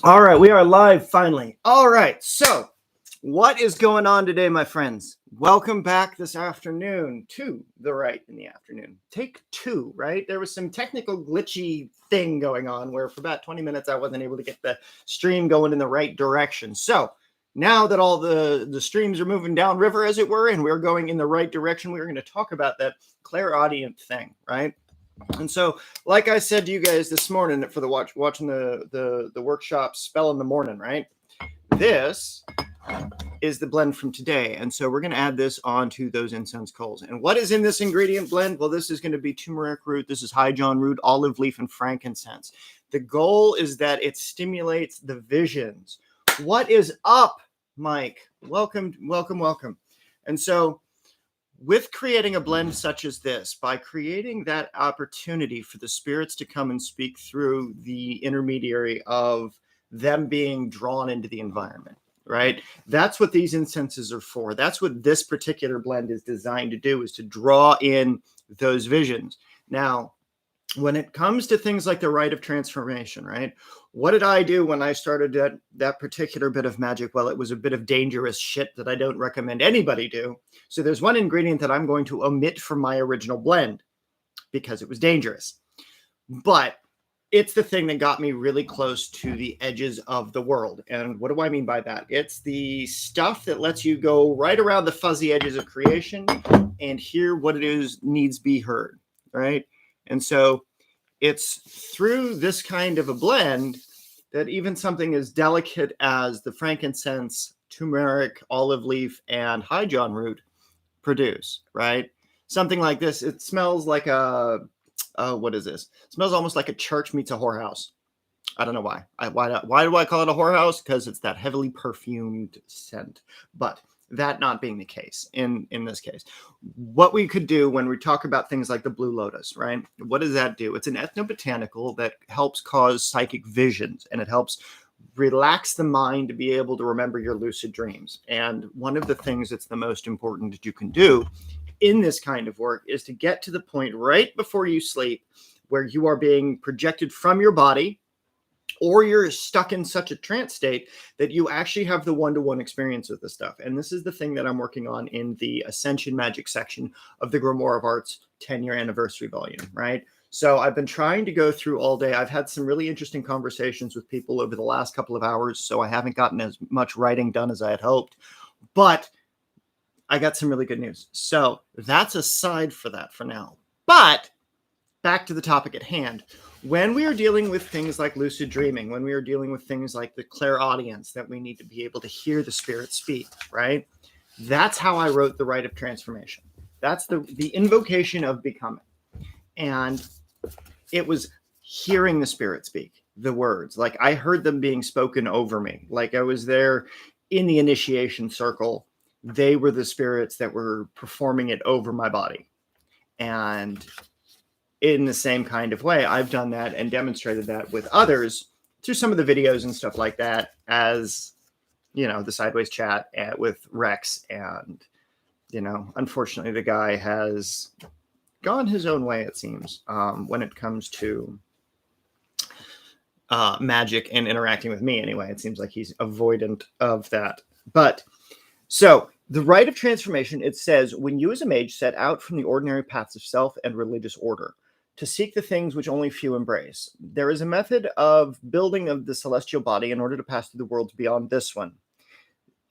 All right, we are live finally. All right, so what is going on today, my friends? Welcome back this afternoon to the Rite in the afternoon. Take two, right? There was some technical glitchy thing going on where for about 20 minutes I wasn't able to get the stream going in the right direction. So now that all the streams are moving downriver, as it were, and we're going in the right direction, we're going to talk about that clairaudient thing, right? And so, like I said to you guys this morning for the watching the workshop spell in the morning, right? This is the blend from today. And so we're going to add this onto those incense coals. And what is in this ingredient blend? Well, this is going to be turmeric root, this is Hyjon root, olive leaf, and frankincense. The goal is that it stimulates the visions. What is up, Mike? Welcome, welcome, welcome. And so with creating a blend such as this, by creating that opportunity for the spirits to come and speak through the intermediary of them being drawn into the environment, right? That's what these incenses are for. That's what this particular blend is designed to do, is to draw in those visions. Now, when it comes to things like the rite of transformation, right? What did I do when I started that particular bit of magic? Well, it was a bit of dangerous shit that I don't recommend anybody do. So there's one ingredient that I'm going to omit from my original blend because it was dangerous. But it's the thing that got me really close to the edges of the world. And what do I mean by that? It's the stuff that lets you go right around the fuzzy edges of creation and hear what it is needs be heard, right? And so it's through this kind of a blend that even something as delicate as the frankincense, turmeric, olive leaf, and Hyjon root produce, right? Something like this. It smells like what is this? It smells almost like a church meets a whorehouse. I don't know why. Why do I call it a whorehouse? Because it's that heavily perfumed scent. But that not being the case in this case, what we could do when we talk about things like the blue lotus, right? What does that do? It's an ethnobotanical that helps cause psychic visions, and it helps relax the mind to be able to remember your lucid dreams. And one of the things that's the most important that you can do in this kind of work is to get to the point right before you sleep where you are being projected from your body, or you're stuck in such a trance state that you actually have the one-to-one experience with this stuff. And this is the thing that I'm working on in the Ascension Magic section of the Grimoire of Arts 10-year anniversary volume, right? So I've been trying to go through all day. I've had some really interesting conversations with people over the last couple of hours, so I haven't gotten as much writing done as I had hoped. But I got some really good news. So that's aside for that for now. But back to the topic at hand. When we are dealing with things like lucid dreaming, when we are dealing with things like the clairaudience, that we need to be able to hear the spirit speak, right? That's how I wrote the Rite of Transformation. That's the invocation of becoming. And it was hearing the spirit speak, the words. Like I heard them being spoken over me. Like I was there in the initiation circle. They were the spirits that were performing it over my body. And in the same kind of way, I've done that and demonstrated that with others through some of the videos and stuff like that, as you know, the sideways chat with Rex. And you know, unfortunately the guy has gone his own way, it seems, when it comes to magic and interacting with me. Anyway, it seems like he's avoidant of that. But so the Rite of Transformation, it says, when you as a mage set out from the ordinary paths of self and religious order to seek the things which only few embrace, there is a method of building of the celestial body in order to pass through the worlds beyond this one.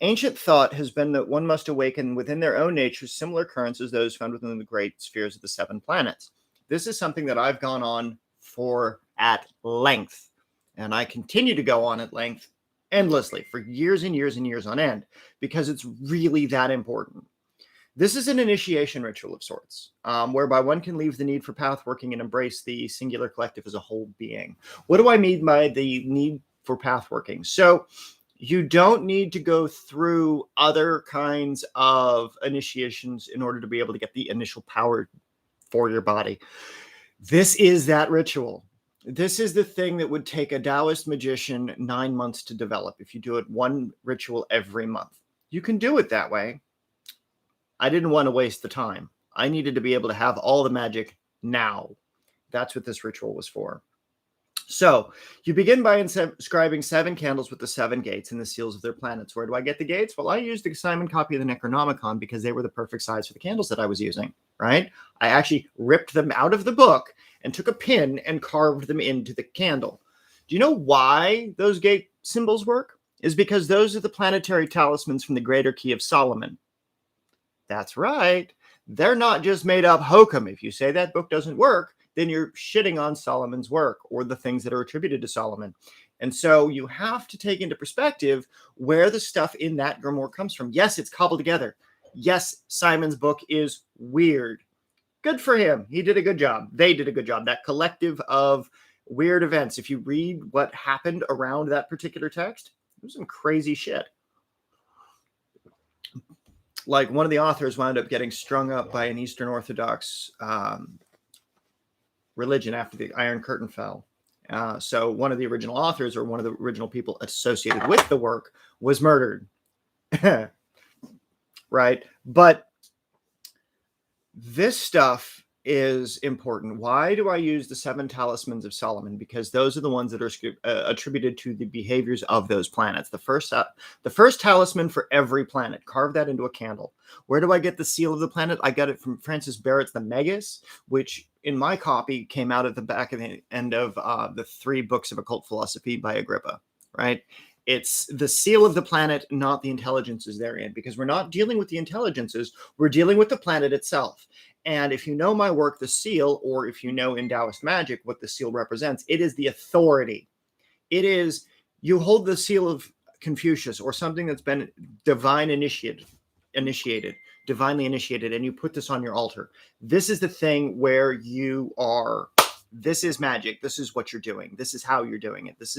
Ancient thought has been that one must awaken within their own natures similar currents as those found within the great spheres of the 7 planets. This is something that I've gone on for at length, and I continue to go on at length endlessly for years and years and years on end, because it's really that important. This is an initiation ritual of sorts, whereby one can leave the need for pathworking and embrace the singular collective as a whole being. What do I mean by the need for pathworking? So you don't need to go through other kinds of initiations in order to be able to get the initial power for your body. This is that ritual. This is the thing that would take a Taoist magician 9 months to develop if you do it one ritual every month. You can do it that way. I didn't want to waste the time. I needed to be able to have all the magic now. That's what this ritual was for. So you begin by inscribing 7 candles with the 7 gates and the seals of their planets. Where do I get the gates? Well, I used the Simon copy of the Necronomicon because they were the perfect size for the candles that I was using, right? I actually ripped them out of the book and took a pin and carved them into the candle. Do you know why those gate symbols work? Is because those are the planetary talismans from the Greater Key of Solomon. That's right. They're not just made up hokum. If you say that book doesn't work, then you're shitting on Solomon's work or the things that are attributed to Solomon. And so you have to take into perspective where the stuff in that grimoire comes from. Yes, it's cobbled together. Yes, Simon's book is weird. Good for him. He did a good job. They did a good job. That collective of weird events. If you read what happened around that particular text, it was some crazy shit. Like one of the authors wound up getting strung up by an Eastern Orthodox religion after the Iron Curtain fell. So one of the original authors or one of the original people associated with the work was murdered. Right? But this stuff is important. Why do I use the 7 talismans of Solomon? Because those are the ones that are attributed to the behaviors of those planets. The first talisman for every planet. Carve that into a candle. Where do I get the seal of the planet? I got it from Francis Barrett's The Megas, which in my copy came out at the back of the end of the 3 books of occult philosophy by Agrippa, right? It's the seal of the planet, not the intelligences therein, because we're not dealing with the intelligences, we're dealing with the planet itself. And if you know my work, the seal, or if you know in Taoist magic what the seal represents, it is the authority. It is, you hold the seal of Confucius or something that's been divinely initiated, and you put this on your altar. This is the thing where you are, this is magic. This is what you're doing. This is how you're doing it. This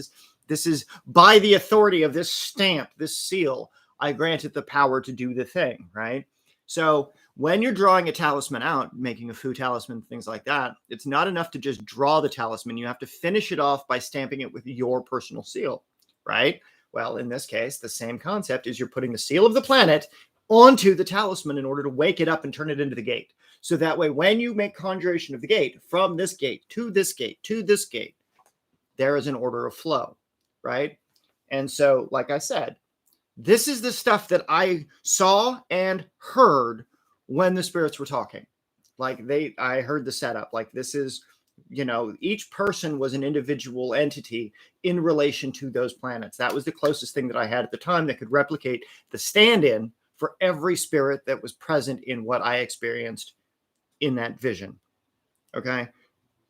is by the authority of this stamp, this seal, I grant it the power to do the thing, right? So when you're drawing a talisman out, making a foo talisman, things like that, it's not enough to just draw the talisman. You have to finish it off by stamping it with your personal seal, right? Well, in this case, the same concept is you're putting the seal of the planet onto the talisman in order to wake it up and turn it into the gate. So that way, when you make conjuration of the gate, from this gate to this gate to this gate, there is an order of flow, right? And so, like I said, this is the stuff that I saw and heard when the spirits were talking. Like I heard the setup. Like this is, each person was an individual entity in relation to those planets. That was the closest thing that I had at the time that could replicate the stand-in for every spirit that was present in what I experienced in that vision. Okay.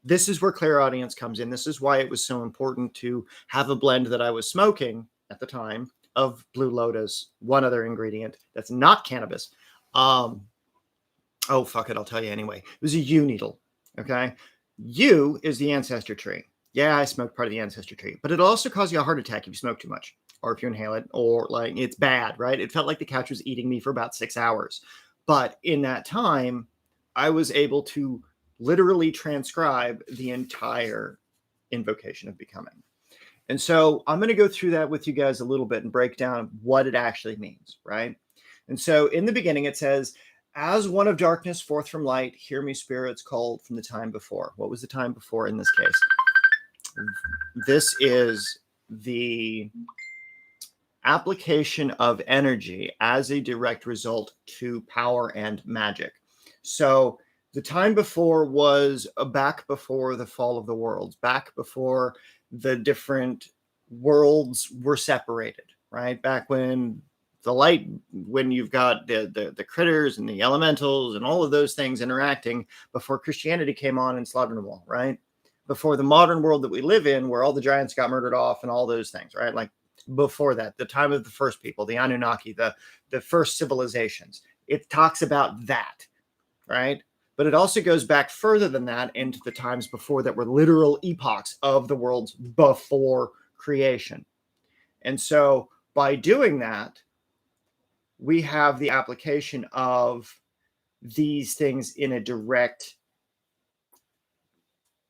This is where clairaudience comes in. This is why it was so important to have a blend that I was smoking at the time of Blue Lotus, one other ingredient that's not cannabis. Oh, fuck it. I'll tell you anyway. It was a U needle. Okay. U is the ancestor tree. Yeah, I smoked part of the ancestor tree, but it'll also cause you a heart attack if you smoke too much or if you inhale it, or like it's bad, right? It felt like the couch was eating me for about 6 hours. But in that time, I was able to literally transcribe the entire invocation of becoming. And so I'm going to go through that with you guys a little bit and break down what it actually means, right? And so in the beginning, it says, as one of darkness, forth from light, hear me spirits called from the time before. What was the time before in this case? This is the application of energy as a direct result to power and magic. So the time before was back before the fall of the worlds, back before the different worlds were separated, right? Back when the light, when you've got the critters and the elementals and all of those things interacting before Christianity came on and slaughtered them all, right? Before the modern world that we live in, where all the giants got murdered off and all those things, right? Like before that, the time of the first people, the Anunnaki, the first civilizations. It talks about that, right? But it also goes back further than that into the times before that were literal epochs of the worlds before creation. And so by doing that, we have the application of these things in a direct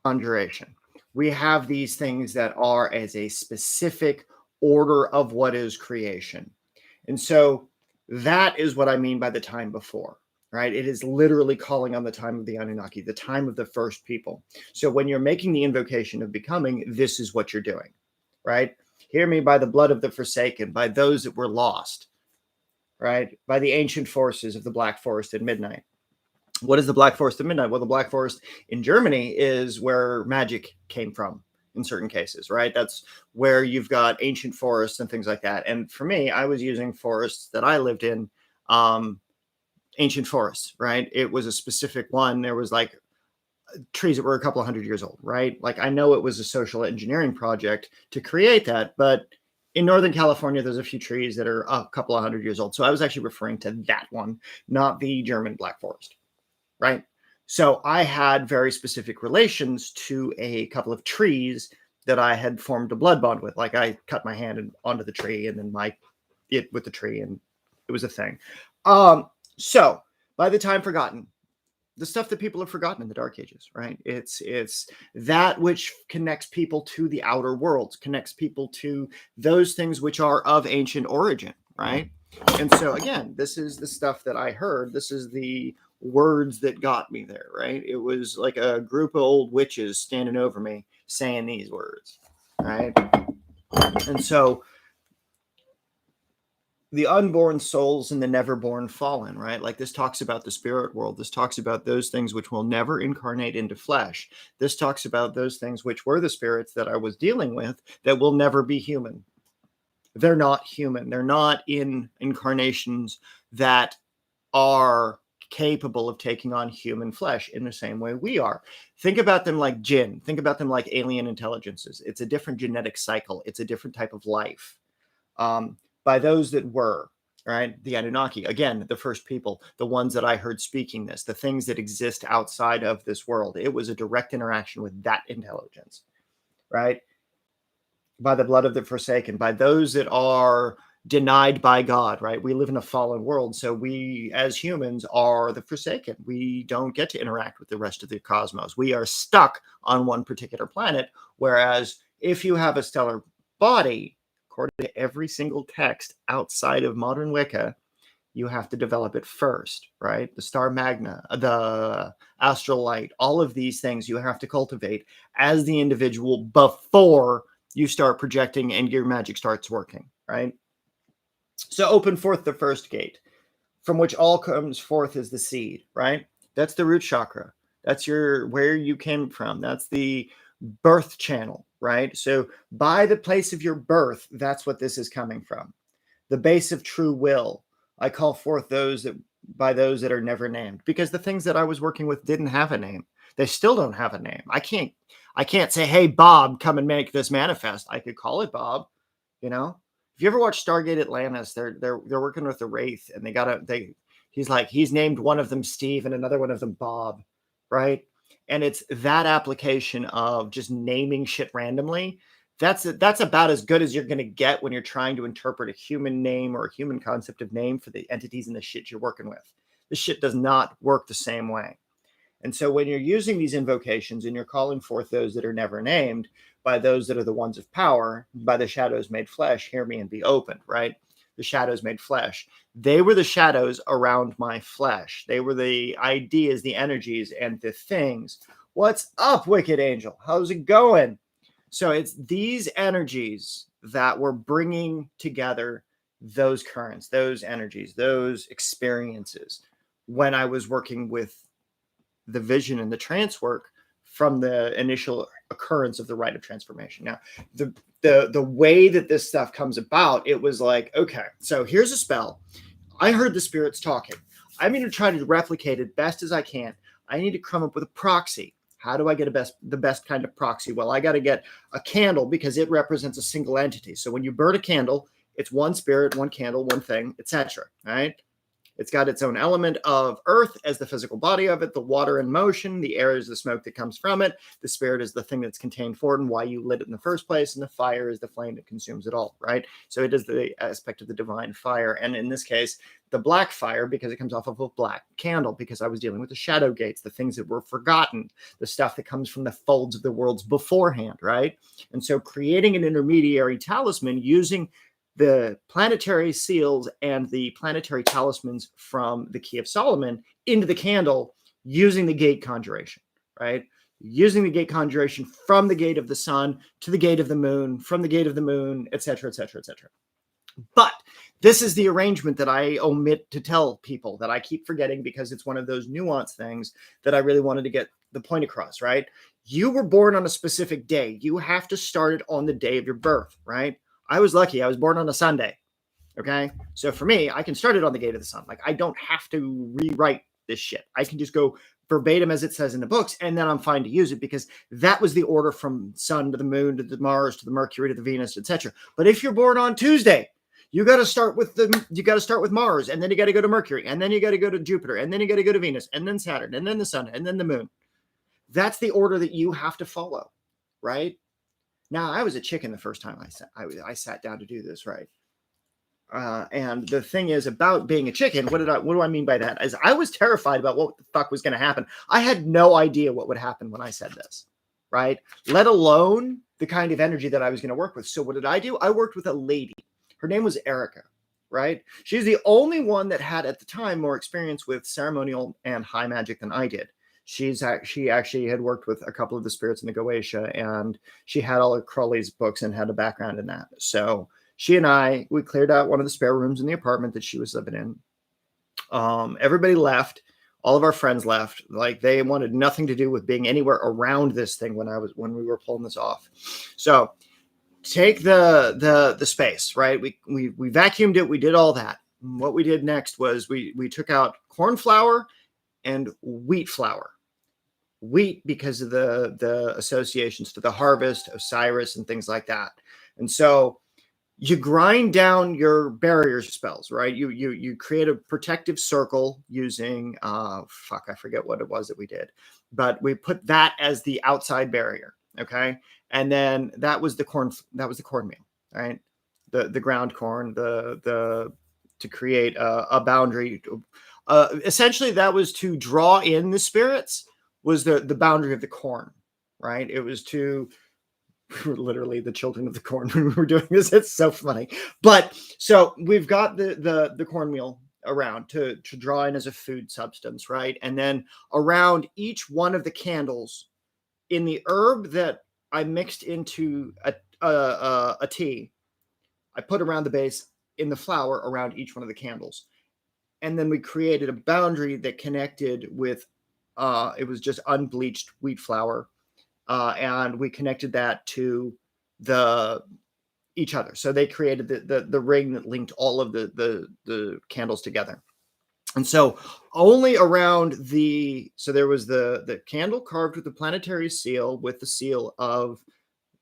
conjuration. We have these things that are as a specific order of what is creation. And so that is what I mean by the time before. right? It is literally calling on the time of the Anunnaki, the time of the first people. So when you're making the invocation of becoming, this is what you're doing, right? Hear me by the blood of the forsaken, by those that were lost, right? By the ancient forces of the Black Forest at midnight. What is the Black Forest at midnight? Well, the Black Forest in Germany is where magic came from in certain cases, right? That's where you've got ancient forests and things like that. And for me, I was using forests that I lived in, ancient forests, right? It was a specific one. There was like trees that were a couple of hundred years old, right? Like I know it was a social engineering project to create that, but in Northern California, there's a few trees that are a couple of hundred years old. So I was actually referring to that one, not the German Black Forest, right? So I had very specific relations to a couple of trees that I had formed a blood bond with. Like I cut my hand onto the tree and then it with the tree, and it was a thing. So by the time forgotten, the stuff that people have forgotten in the Dark Ages, right? It's that which connects people to the outer worlds, connects people to those things which are of ancient origin, right? And so again, this is the stuff that I heard. This is the words that got me there, right? It was like a group of old witches standing over me saying these words, right? And so the unborn souls and the never born fallen, right? Like this talks about the spirit world. This talks about those things which will never incarnate into flesh. This talks about those things which were the spirits that I was dealing with that will never be human. They're not human. They're not in incarnations that are capable of taking on human flesh in the same way we are. Think about them like jinn. Think about them like alien intelligences. It's a different genetic cycle. It's a different type of life. By those that were, right? The Anunnaki, again, the first people, the ones that I heard speaking this, the things that exist outside of this world. It was a direct interaction with that intelligence, right? By the blood of the forsaken, by those that are denied by God, right? We live in a fallen world. So we, as humans, are the forsaken. We don't get to interact with the rest of the cosmos. We are stuck on one particular planet. Whereas if you have a stellar body, according to every single text outside of modern Wicca, you have to develop it first, right? The star magna, the astral light, all of these things you have to cultivate as the individual before you start projecting and your magic starts working, right? So open forth the first gate, from which all comes forth is the seed, right? That's the root chakra. That's where you came from. That's the birth channel, right? So by the place of your birth, that's what this is coming from. The base of true will. I call forth those that are never named, because the things that I was working with didn't have a name. They still don't have a name. I can't say, hey, Bob, come and make this manifest. I could call it Bob, you know? If you ever watch Stargate Atlantis, they're working with the Wraith, and he's named one of them Steve and another one of them Bob, right? And it's that application of just naming shit randomly. That's about as good as you're going to get when you're trying to interpret a human name or a human concept of name for the entities and the shit you're working with. This shit does not work the same way. And so when you're using these invocations and you're calling forth those that are never named, by those that are the ones of power, by the shadows made flesh, hear me and be opened, right? The shadows made flesh. They were the shadows around my flesh. They were the ideas, the energies, and the things. What's up, Wicked Angel? How's it going? So it's these energies that were bringing together those currents, those energies, those experiences when I was working with the vision and the trance work from the initial occurrence of the rite of transformation. Now, the way that this stuff comes about, it was like, okay, so here's a spell. I heard the spirits talking. I'm going to try to replicate it best as I can. I need to come up with a proxy. How do I get the best kind of proxy? Well, I got to get a candle because it represents a single entity. So when you burn a candle, it's one spirit, one candle, one thing, etc. Right? It's got its own element of earth as the physical body of it, the water in motion, the air is the smoke that comes from it, the spirit is the thing that's contained for it and why you lit it in the first place, and the fire is the flame that consumes it all, right? So it is the aspect of the divine fire. And in this case, the black fire, because it comes off of a black candle, because I was dealing with the shadow gates, the things that were forgotten, the stuff that comes from the folds of the worlds beforehand, right? And so creating an intermediary talisman using the planetary seals and the planetary talismans from the Key of Solomon into the candle using the gate conjuration, right? Using the gate conjuration from the gate of the sun to the gate of the moon, from the gate of the moon, etc., etc., etc. But this is the arrangement that I omit to tell people, that I keep forgetting, because it's one of those nuanced things that I really wanted to get the point across, right? You were born on a specific day. You have to start it on the day of your birth, right? I was lucky. I was born on a Sunday. Okay. So for me, I can start it on the gate of the sun. Like, I don't have to rewrite this shit. I can just go verbatim as it says in the books, and then I'm fine to use it, because that was the order from sun to the moon to the Mars to the Mercury to the Venus, etc. But if you're born on Tuesday, you got to start with Mars, and then you got to go to Mercury, and then you got to go to Jupiter, and then you got to go to Venus, and then Saturn, and then the sun, and then the moon. That's the order that you have to follow, right? Now, I was a chicken the first time I sat down to do this, right? And the thing is about being a chicken, what do I mean by that? Is I was terrified about what the fuck was going to happen. I had no idea what would happen when I said this, right? Let alone the kind of energy that I was going to work with. So what did I do? I worked with a lady. Her name was Erica, right? She's the only one that had at the time more experience with ceremonial and high magic than I did. She actually had worked with a couple of the spirits in the Goetia, and she had all of Crowley's books and had a background in that. So she and we cleared out one of the spare rooms in the apartment that she was living in. Everybody left. All of our friends left. Like, they wanted nothing to do with being anywhere around this thing when we were pulling this off. So take the space, right? We vacuumed it. We did all that. And what we did next was we took out corn flour and wheat flour. Wheat because of the associations to the harvest, Osiris, and things like that. And so you grind down your barrier spells, right? You create a protective circle using I forget what it was that we did, but we put that as the outside barrier, okay? And then that was the cornmeal, right? The ground corn, to create a boundary. Essentially, that was to draw in the spirits. Was the boundary of the corn, right? It was to literally the children of the corn when we were doing this. It's so funny. But so we've got the cornmeal around to draw in as a food substance, right? And then around each one of the candles, in the herb that I mixed into a tea, I put around the base in the flour around each one of the candles. And then we created a boundary that connected with, it was just unbleached wheat flour. And we connected that to each other. So they created the ring that linked all of the candles together. And so only around so there was the candle carved with the planetary seal, with the seal of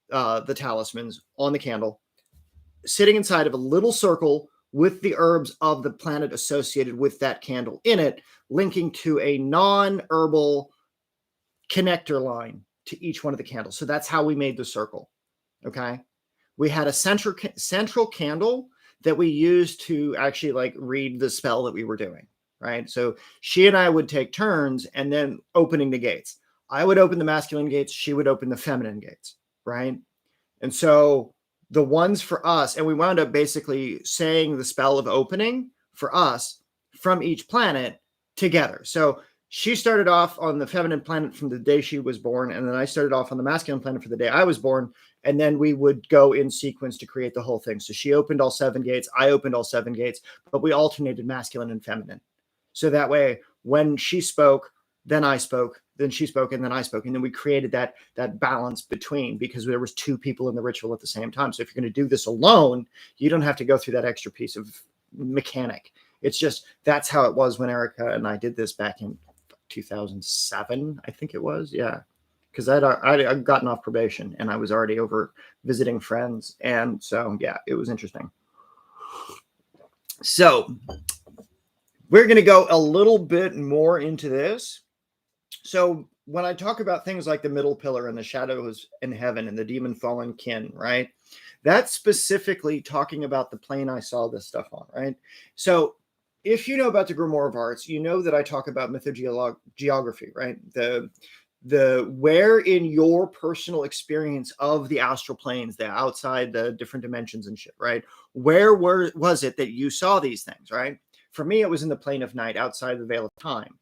the talismans on the candle, sitting inside of a little circle with the herbs of the planet associated with that candle in it, linking to a non-herbal connector line to each one of the candles. So that's how we made the circle. Okay. We had a central candle that we used to actually like read the spell that we were doing. Right. So she and I would take turns and then opening the gates. I would open the masculine gates. She would open the feminine gates. Right. And so the ones for us, and we wound up basically saying the spell of opening for us from each planet together. So she started off on the feminine planet from the day she was born, and then I started off on the masculine planet for the day I was born, and then we would go in sequence to create the whole thing. So she opened all 7 gates, I opened all 7 gates, but we alternated masculine and feminine. So that way, when she spoke, then I spoke, then she spoke, and then I spoke, and then we created that balance between, because there was 2 people in the ritual at the same time. So if you're going to do this alone, you don't have to go through that extra piece of mechanic. It's just, that's how it was when Erica and I did this back in 2007, I think it was. Yeah. Because I'd gotten off probation and I was already over visiting friends. And so, yeah, it was interesting. So we're going to go a little bit more into this. So when I talk about things like the middle pillar and the shadows in heaven and the demon fallen kin, right? That's specifically talking about the plane I saw this stuff on, right? So if you know about the Grimoire of Arts, you know that I talk about mythogeography, right? where in your personal experience of the astral planes, the outside, the different dimensions and shit, right? Where was it that you saw these things, right? For me, it was in the plane of night, outside the veil of time.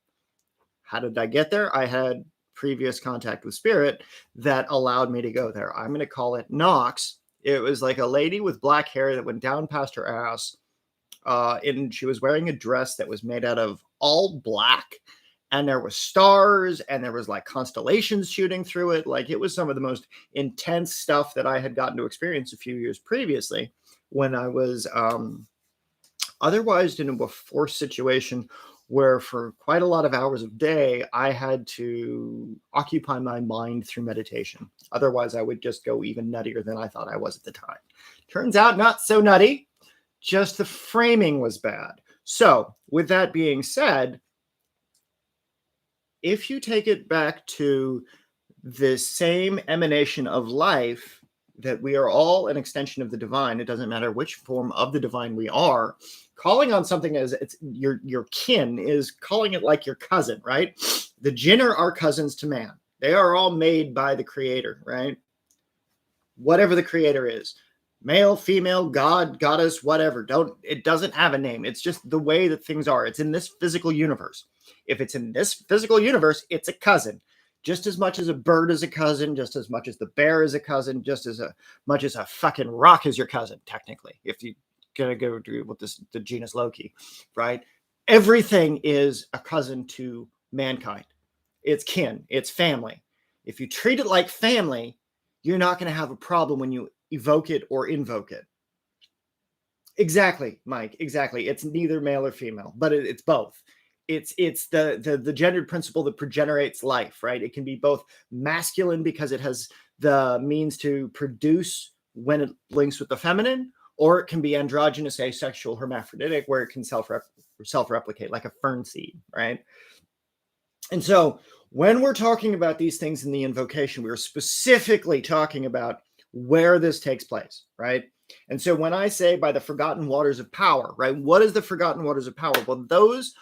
How did I get there? I had previous contact with spirit that allowed me to go there. I'm going to call it Nox. It was like a lady with black hair that went down past her ass. And she was wearing a dress that was made out of all black. And there was stars and there was like constellations shooting through it. Like it was some of the most intense stuff that I had gotten to experience a few years previously when I was otherwise in a forced situation where for quite a lot of hours of day, I had to occupy my mind through meditation. Otherwise, I would just go even nuttier than I thought I was at the time. Turns out not so nutty, just the framing was bad. So with that being said, if you take it back to the same emanation of life, that we are all an extension of the divine, it doesn't matter which form of the divine we are, calling on something as it's your kin is calling it like your cousin, right? The jinn are our cousins to man. They are all made by the creator, right? Whatever the creator is, male, female, god, goddess, whatever. It doesn't have a name. It's just the way that things are. It's in this physical universe. If it's in this physical universe, it's a cousin. Just as much as a bird is a cousin, just as much as the bear is a cousin, just as much as a fucking rock is your cousin, technically, if you're going to go with the genus Loki, right? Everything is a cousin to mankind. It's kin, it's family. If you treat it like family, you're not going to have a problem when you evoke it or invoke it. Exactly, Mike, exactly. It's neither male or female, but it's both. It's the gendered principle that progenerates life, right? It can be both masculine because it has the means to produce when it links with the feminine, or it can be androgynous, asexual, hermaphroditic, where it can self-replicate like a fern seed, right? And so when we're talking about these things in the invocation, we're specifically talking about where this takes place, right? And so when I say by the forgotten waters of power, right? What is the forgotten waters of power? Well, those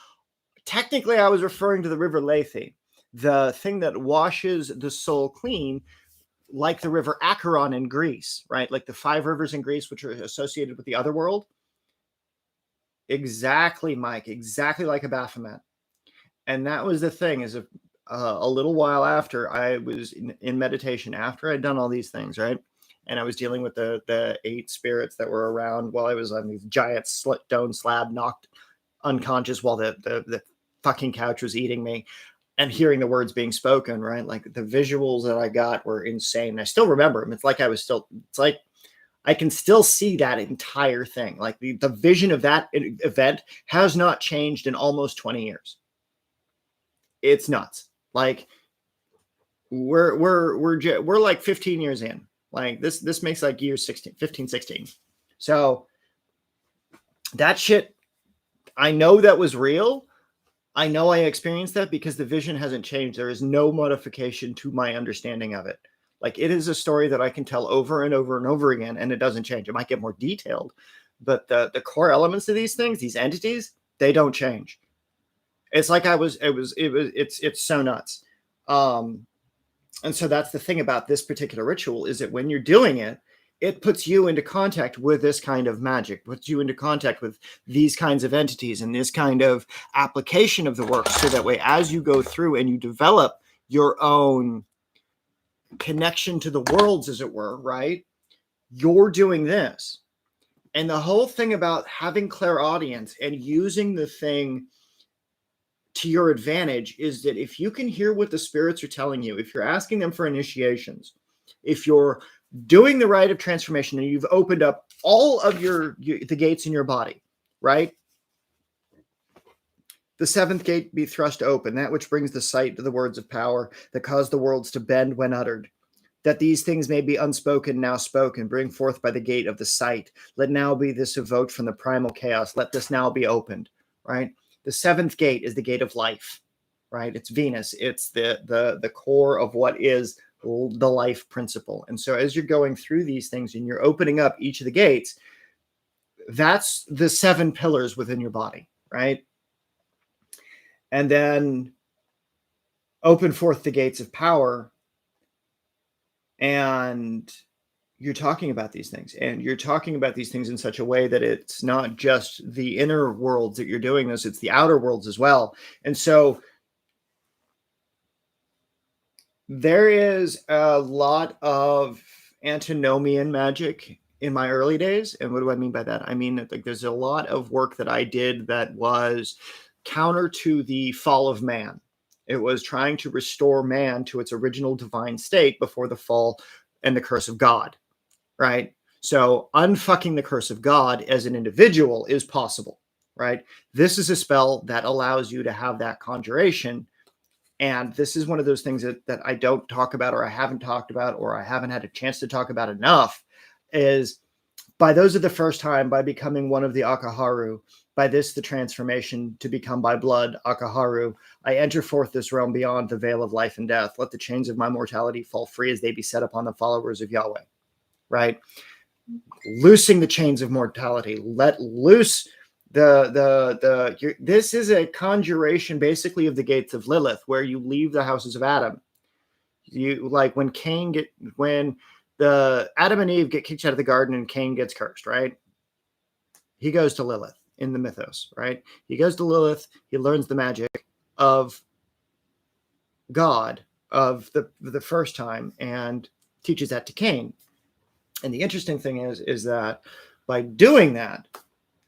technically, I was referring to the river Lethe, the thing that washes the soul clean, like the river Acheron in Greece, right? Like the 5 rivers in Greece, which are associated with the other world. Exactly, Mike. Exactly like a Baphomet. And that was the thing, is a little while after I was in meditation, after I'd done all these things, right? And I was dealing with the 8 spirits that were around while I was on these giant stone slab, knocked unconscious while the fucking couch was eating me, and hearing the words being spoken, right? Like the visuals that I got were insane. I still remember them. It's like I can still see that entire thing. Like the vision of that event has not changed in almost 20 years. It's nuts. Like we're like 15 years in. Like this makes like year 15, 16. So that shit, I know that was real. I know I experienced that because the vision hasn't changed. There is no modification to my understanding of it. Like it is a story that I can tell over and over and over again, and it doesn't change. It might get more detailed, but the core elements of these things, these entities, they don't change. It's like it's so nuts. And so that's the thing about this particular ritual, is that when you're doing it, it puts you into contact with this kind of magic, puts you into contact with these kinds of entities and this kind of application of the work. So that way, as you go through and you develop your own connection to the worlds, as it were, right? You're doing this. And the whole thing about having clairaudience and using the thing to your advantage is that if you can hear what the spirits are telling you, if you're asking them for initiations, if you're doing the rite of transformation and you've opened up all of the gates in your body, right? The 7th gate be thrust open, that which brings the sight to the words of power, that cause the worlds to bend when uttered. That these things may be unspoken, now spoken, bring forth by the gate of the sight. Let now be this evoked from the primal chaos. Let this now be opened, right? The 7th gate is the gate of life, right? It's Venus. It's the core of what is the life principle. And so as you're going through these things and you're opening up each of the gates, that's the 7 pillars within your body, right? And then open forth the gates of power, and you're talking about these things, and you're talking about these things in such a way that it's not just the inner worlds that you're doing this, it's the outer worlds as well. And so there is a lot of antinomian magic in my early days. And what do I mean by that? I mean, like, there's a lot of work that I did that was counter to the fall of man. It was trying to restore man to its original divine state before the fall and the curse of God, right? So unfucking the curse of God as an individual is possible, right? This is a spell that allows you to have that conjuration. And this is one of those things that I don't talk about, or I haven't talked about, or I haven't had a chance to talk about enough, is by those of the first time, by becoming one of the Akaharu, by this, the transformation to become by blood Akaharu, I enter forth this realm beyond the veil of life and death. Let the chains of my mortality fall free as they be set upon the followers of Yahweh, right? Loosing the chains of mortality. Let loose this is a conjuration basically of the gates of Lilith, where you leave the houses of Adam. You, like, when the Adam and Eve get kicked out of the garden and Cain gets cursed, right? He goes to Lilith in the mythos, right? He goes to Lilith, he learns the magic of God of the first time and teaches that to Cain. And the interesting thing is that by doing that,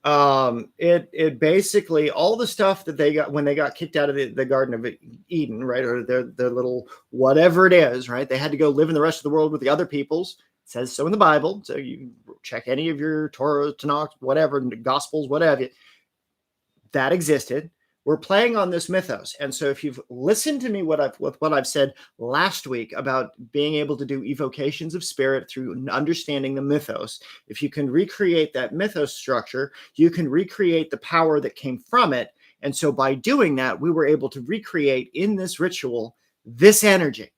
it basically, all the stuff that they got when they got kicked out of the Garden of Eden, right, or their little whatever it is, right, they had to go live in the rest of the world with the other peoples. It says so in the Bible. So you check any of your Torah, Tanakh, whatever, Gospels, whatever, that existed. We're playing on this mythos. And so if you've listened to me, what I've said last week about being able to do evocations of spirit through understanding the mythos, if you can recreate that mythos structure, you can recreate the power that came from it. And so by doing that, we were able to recreate in this ritual this energy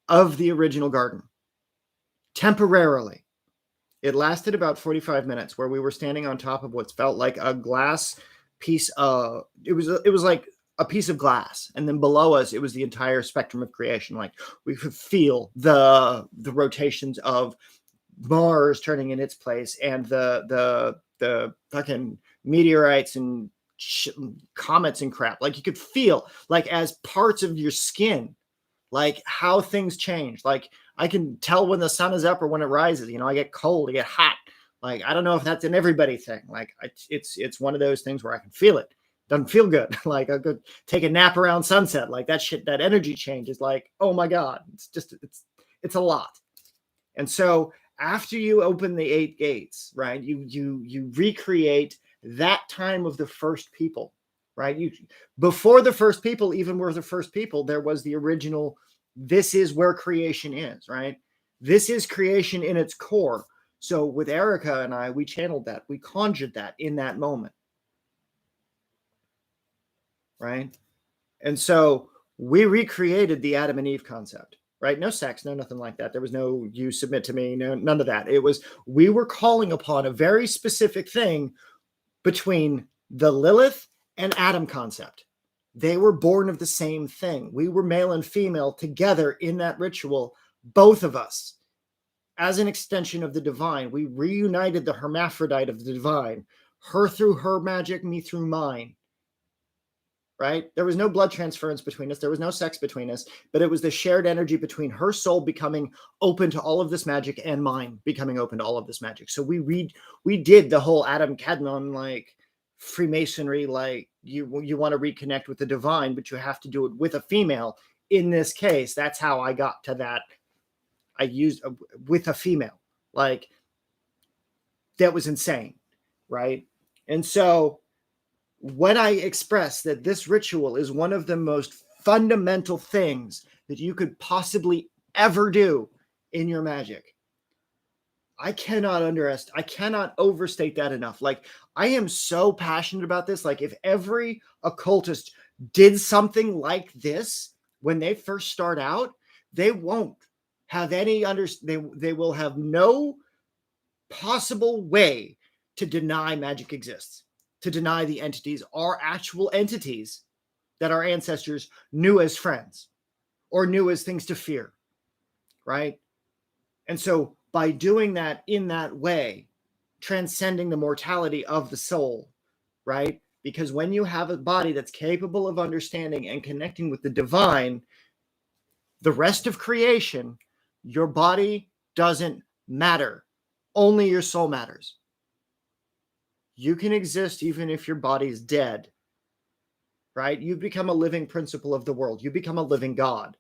of the original garden temporarily. It lasted about 45 minutes, where we were standing on top of what felt like a glass piece of, it was like a piece of glass, and then below us it was the entire spectrum of creation. Like, we could feel the rotations of Mars turning in its place, and the fucking meteorites and comets and crap. Like, you could feel, like, as parts of your skin, like how things change. Like, I can tell when the sun is up or when it rises. I get cold, I get hot. Like, I don't know if that's an everybody thing. Like, it's one of those things where I can feel it. Doesn't feel good. Like, I could take a nap around sunset. Like, that shit, that energy change is like, oh my God, it's a lot. And so after you open the 8 gates, right, you recreate that time of the first people, right? Before the first people even were the first people, there was the original. This is where creation is, right? This is creation in its core. So with Erica and I, we channeled that, we conjured that in that moment, right? And so we recreated the Adam and Eve concept, right? No sex, no nothing like that. There was no you submit to me, no, none of that. It was, we were calling upon a very specific thing between the Lilith and Adam concept. They were born of the same thing. We were male and female together in that ritual, both of us. As an extension of the divine, we reunited the hermaphrodite of the divine, her through her magic, me through mine, right? There was no blood transference between us. There was no sex between us, but it was the shared energy between her soul becoming open to all of this magic and mine becoming open to all of this magic. So we did the whole Adam Cadmon, like, Freemasonry, like, you want to reconnect with the divine, but you have to do it with a female. In this case, that's how I got to that. I used with a female. Like, that was insane, right? And so when I express that this ritual is one of the most fundamental things that you could possibly ever do in your magic, I cannot overstate that enough. Like, I am so passionate about this. Like, if every occultist did something like this when they first start out, they won't have any they will have no possible way to deny magic exists, to deny the entities are actual entities that our ancestors knew as friends or knew as things to fear, right? And so by doing that in that way, transcending the mortality of the soul, right? Because when you have a body that's capable of understanding and connecting with the divine, the rest of creation, your body doesn't matter. Only your soul matters. You can exist even if your body is dead, right? You become a living principle of the world. You become a living God,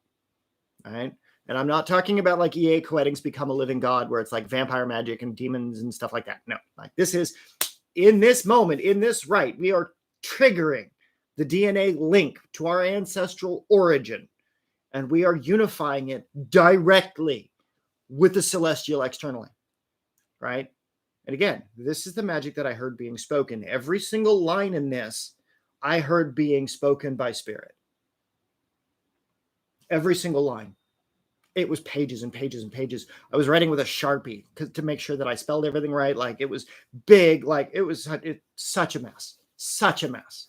right? And I'm not talking about like EA Coedding's Become a Living God, where it's like vampire magic and demons and stuff like that. No, like this is in this moment, in this rite, we are triggering the DNA link to our ancestral origin, and we are unifying it directly with the celestial externally, right? And again, this is the magic that I heard being spoken. Every single line in this, I heard being spoken by spirit. Every single line. It was pages and pages and pages. I was writing with a Sharpie to make sure that I spelled everything right. Like it was big. Like it was such a mess. Such a mess.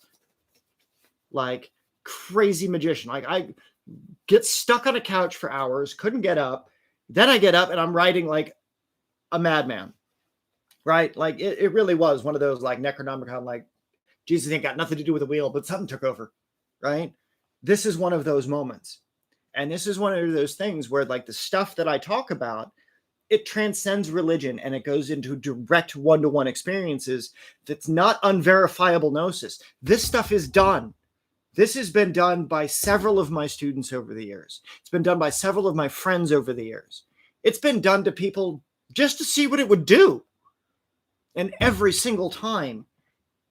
Like crazy magician. Like I get stuck on a couch for hours, couldn't get up. Then I get up and I'm writing like a madman. Right? Like it really was one of those like Necronomicon, like Jesus ain't got nothing to do with the wheel, but something took over. Right? This is one of those moments. And this is one of those things where like the stuff that I talk about, it transcends religion and it goes into direct one-to-one experiences. That's not unverifiable gnosis. This stuff is done. This has been done by several of my students over the years. It's been done by several of my friends over the years. It's been done to people just to see what it would do. And every single time,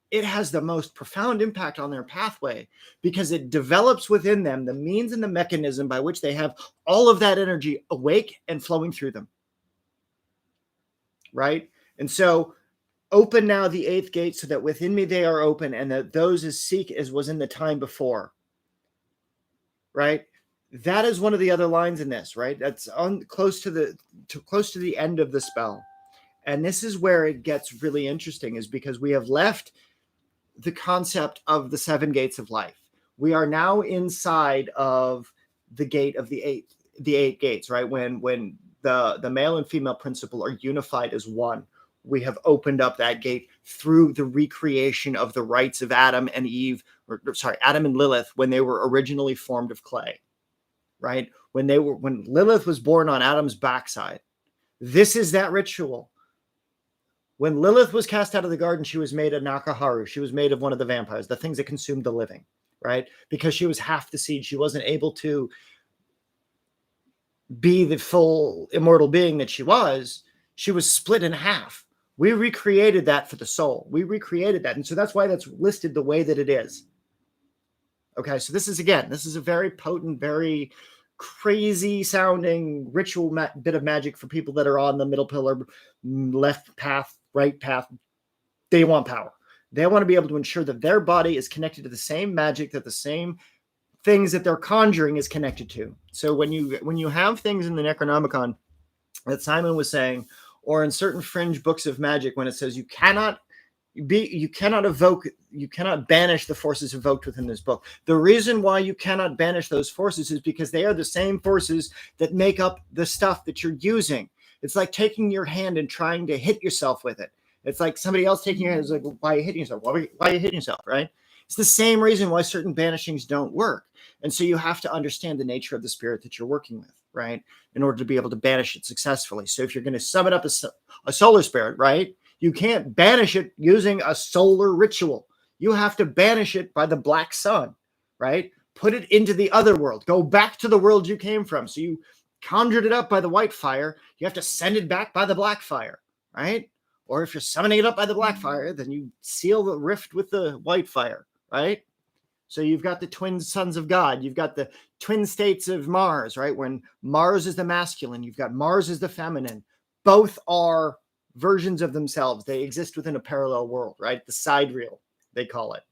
it has the most profound impact on their pathway because it develops within them the means and the mechanism by which they have all of that energy awake and flowing through them. Right? And so open now the eighth gate so that within me they are open and that those as seek as was in the time before. Right? That is one of the other lines in this, right? That's close to the end of the spell. And this is where it gets really interesting, is because we have left the concept of the seven gates of life. We are now inside of the gate of the eight gates, right? When the male and female principle are unified as one, we have opened up that gate through the recreation of the rites of Adam and Eve, Adam and Lilith, when they were originally formed of clay, right? When Lilith was born on Adam's backside. This is that ritual. When Lilith was cast out of the garden, she was made a Nakaharu. She was made of one of the vampires, the things that consumed the living, right? Because she was half the seed. She wasn't able to be the full immortal being that she was. She was split in half. We recreated that for the soul. We recreated that. And so that's why that's listed the way that it is. Okay, so this is a very potent, very crazy sounding ritual bit of magic for people that are on the middle pillar, left path, right path. They want power. They want to be able to ensure that their body is connected to the same magic, that the same things that they're conjuring is connected to. So when you have things in the Necronomicon that Simon was saying, or in certain fringe books of magic, when it says you cannot banish the forces evoked within this book. The reason why you cannot banish those forces is because they are the same forces that make up the stuff that you're using. It's like taking your hand and trying to hit yourself with it. It's like somebody else taking your hand. It's like, why are you hitting yourself? Why are you hitting yourself, right? It's the same reason why certain banishings don't work. And so you have to understand the nature of the spirit that you're working with, right? In order to be able to banish it successfully. So if you're going to summon up a solar spirit, right? You can't banish it using a solar ritual. You have to banish it by the black sun, right? Put it into the other world. Go back to the world you came from. So you conjured it up by the white fire. You have to send it back by the black fire, right? Or if you're summoning it up by the black fire, then you seal the rift with the white fire, right? So you've got the twin sons of God. You've got the twin states of Mars, right? When Mars is the masculine, you've got Mars as the feminine. Both are versions of themselves. They exist within a parallel world, right? The sidereal, they call it.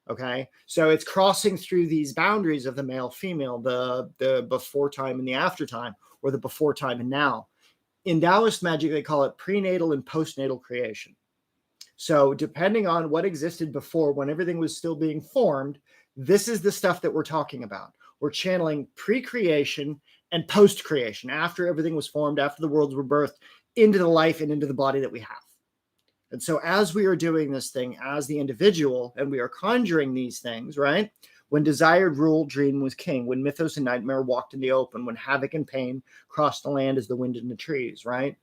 Okay. So it's crossing through these boundaries of the male, female, the before time and the after time, or the before time and now. In Taoist magic, they call it prenatal and postnatal creation. So depending on what existed before, when everything was still being formed, This is the stuff that we're talking about. We're channeling pre-creation and post-creation, after everything was formed, after the worlds were birthed, into the life and into the body that we have. And so as we are doing this thing as the individual, and we are conjuring these things, right? When desired ruled, dream was king. When mythos and nightmare walked in the open. When havoc and pain crossed the land as the wind in the trees, right?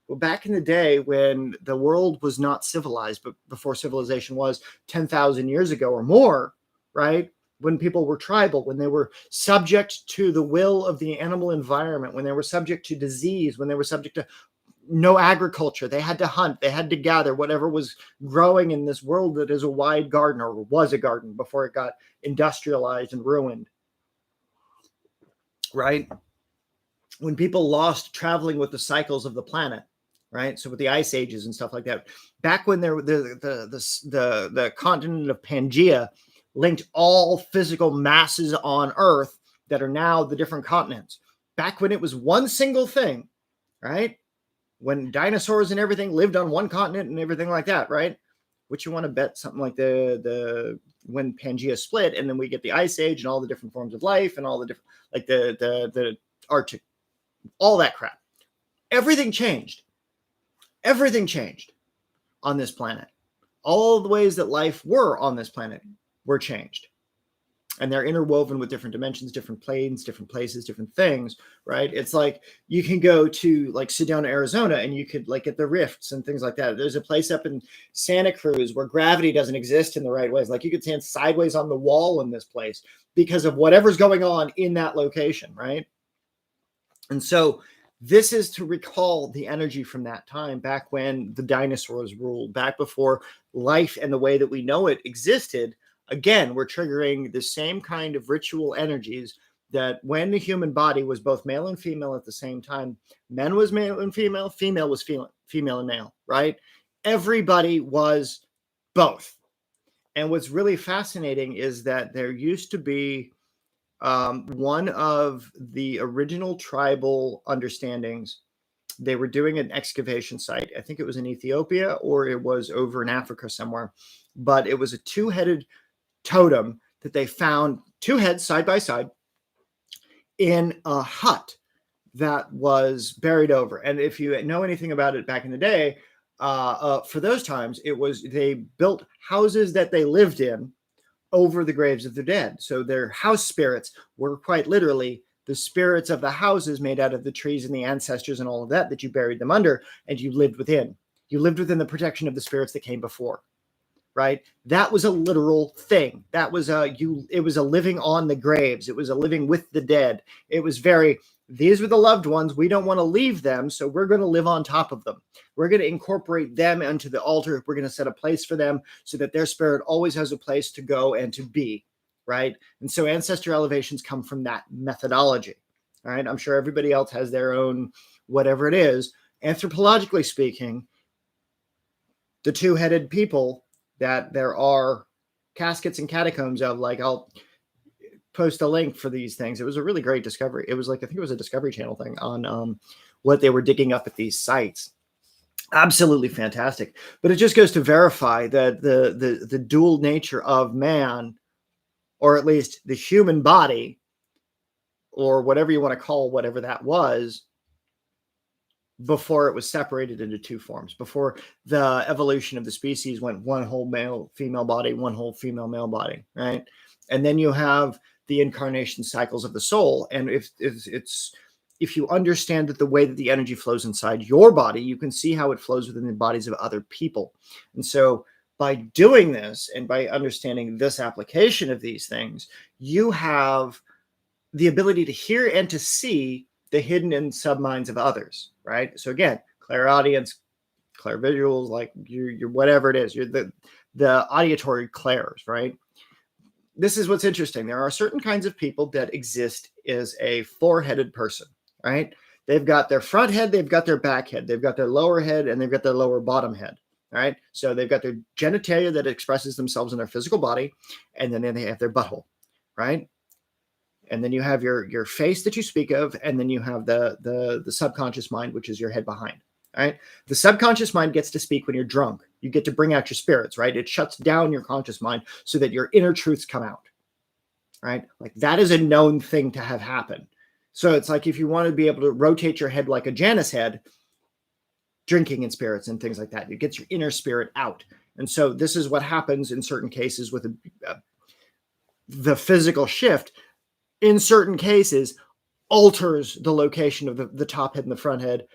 Well, back in the day when the world was not civilized, but before civilization was 10,000 years ago or more, right? When people were tribal, when they were subject to the will of the animal environment, when they were subject to disease, when they were subject to no agriculture, they had to hunt, they had to gather whatever was growing in this world that is a wide garden, or was a garden before it got industrialized and ruined, right? When people lost traveling with the cycles of the planet, right? So with the ice ages and stuff like that, back when there the continent of Pangea linked all physical masses on Earth that are now the different continents. Back when it was one single thing, right? When dinosaurs and everything lived on one continent and everything like that, right? Which you want to bet something like the when Pangea split, and then we get the ice age and all the different forms of life and all the different, like the Arctic, all that crap. Everything changed. Everything changed on this planet. All the ways that life were on this planet were changed. And they're interwoven with different dimensions, different planes, different places, different things, right? It's like you can go to like Sedona, Arizona, and you could like get the rifts and things like that. There's a place up in Santa Cruz where gravity doesn't exist in the right ways. Like you could stand sideways on the wall in this place because of whatever's going on in that location, right? And so this is to recall the energy from that time, back when the dinosaurs ruled, back before life and the way that we know it existed. Again, we're triggering the same kind of ritual energies that when the human body was both male and female at the same time, men was male and female, female was female and male, right? Everybody was both. And what's really fascinating is that there used to be one of the original tribal understandings. They were doing an excavation site. I think it was in Ethiopia or it was over in Africa somewhere, but it was a two-headed totem that they found, two heads side by side in a hut that was buried over. And if you know anything about it back in the day, for those times, it was they built houses that they lived in over the graves of the dead. So their house spirits were quite literally the spirits of the houses made out of the trees and the ancestors and all of that you buried them under, and you lived within. You lived within the protection of the spirits that came before. Right? That was a literal thing. That was it was a living on the graves. It was a living with the dead. It was these were the loved ones. We don't want to leave them. So we're going to live on top of them. We're going to incorporate them into the altar. We're going to set a place for them so that their spirit always has a place to go and to be. Right? And so ancestor elevations come from that methodology. All right. I'm sure everybody else has their own, whatever it is. Anthropologically speaking, the two-headed people that there are caskets and catacombs of, like I'll post a link for these things. It was a really great discovery. It was like, I think it was a Discovery Channel thing on what they were digging up at these sites. Absolutely fantastic. But it just goes to verify that the dual nature of man, or at least the human body, or whatever you want to call whatever that was, before it was separated into two forms, before the evolution of the species went one whole male female body, one whole female male body, right? And then you have the incarnation cycles of the soul. And if you understand that the way that the energy flows inside your body, you can see how it flows within the bodies of other people. And so by doing this and by understanding this application of these things, you have the ability to hear and to see the hidden and subminds of others, right? So again, clairaudience, clairvisuals, like you're whatever it is, you're the auditory clairs, right? This is what's interesting. There are certain kinds of people that exist as a four-headed person, right? They've got their front head, they've got their back head, they've got their lower head, and they've got their lower bottom head, right? So they've got their genitalia that expresses themselves in their physical body, and then they have their butthole, right? And then you have your face that you speak of, and then you have the subconscious mind, which is your head behind. All right. The subconscious mind gets to speak when you're drunk. You get to bring out your spirits, right? It shuts down your conscious mind so that your inner truths come out. right? Like that is a known thing to have happened. So it's like if you want to be able to rotate your head like a Janus head, drinking in spirits and things like that, it gets your inner spirit out. And so this is what happens in certain cases with the physical shift. In certain cases, alters the location of the top head and the front head,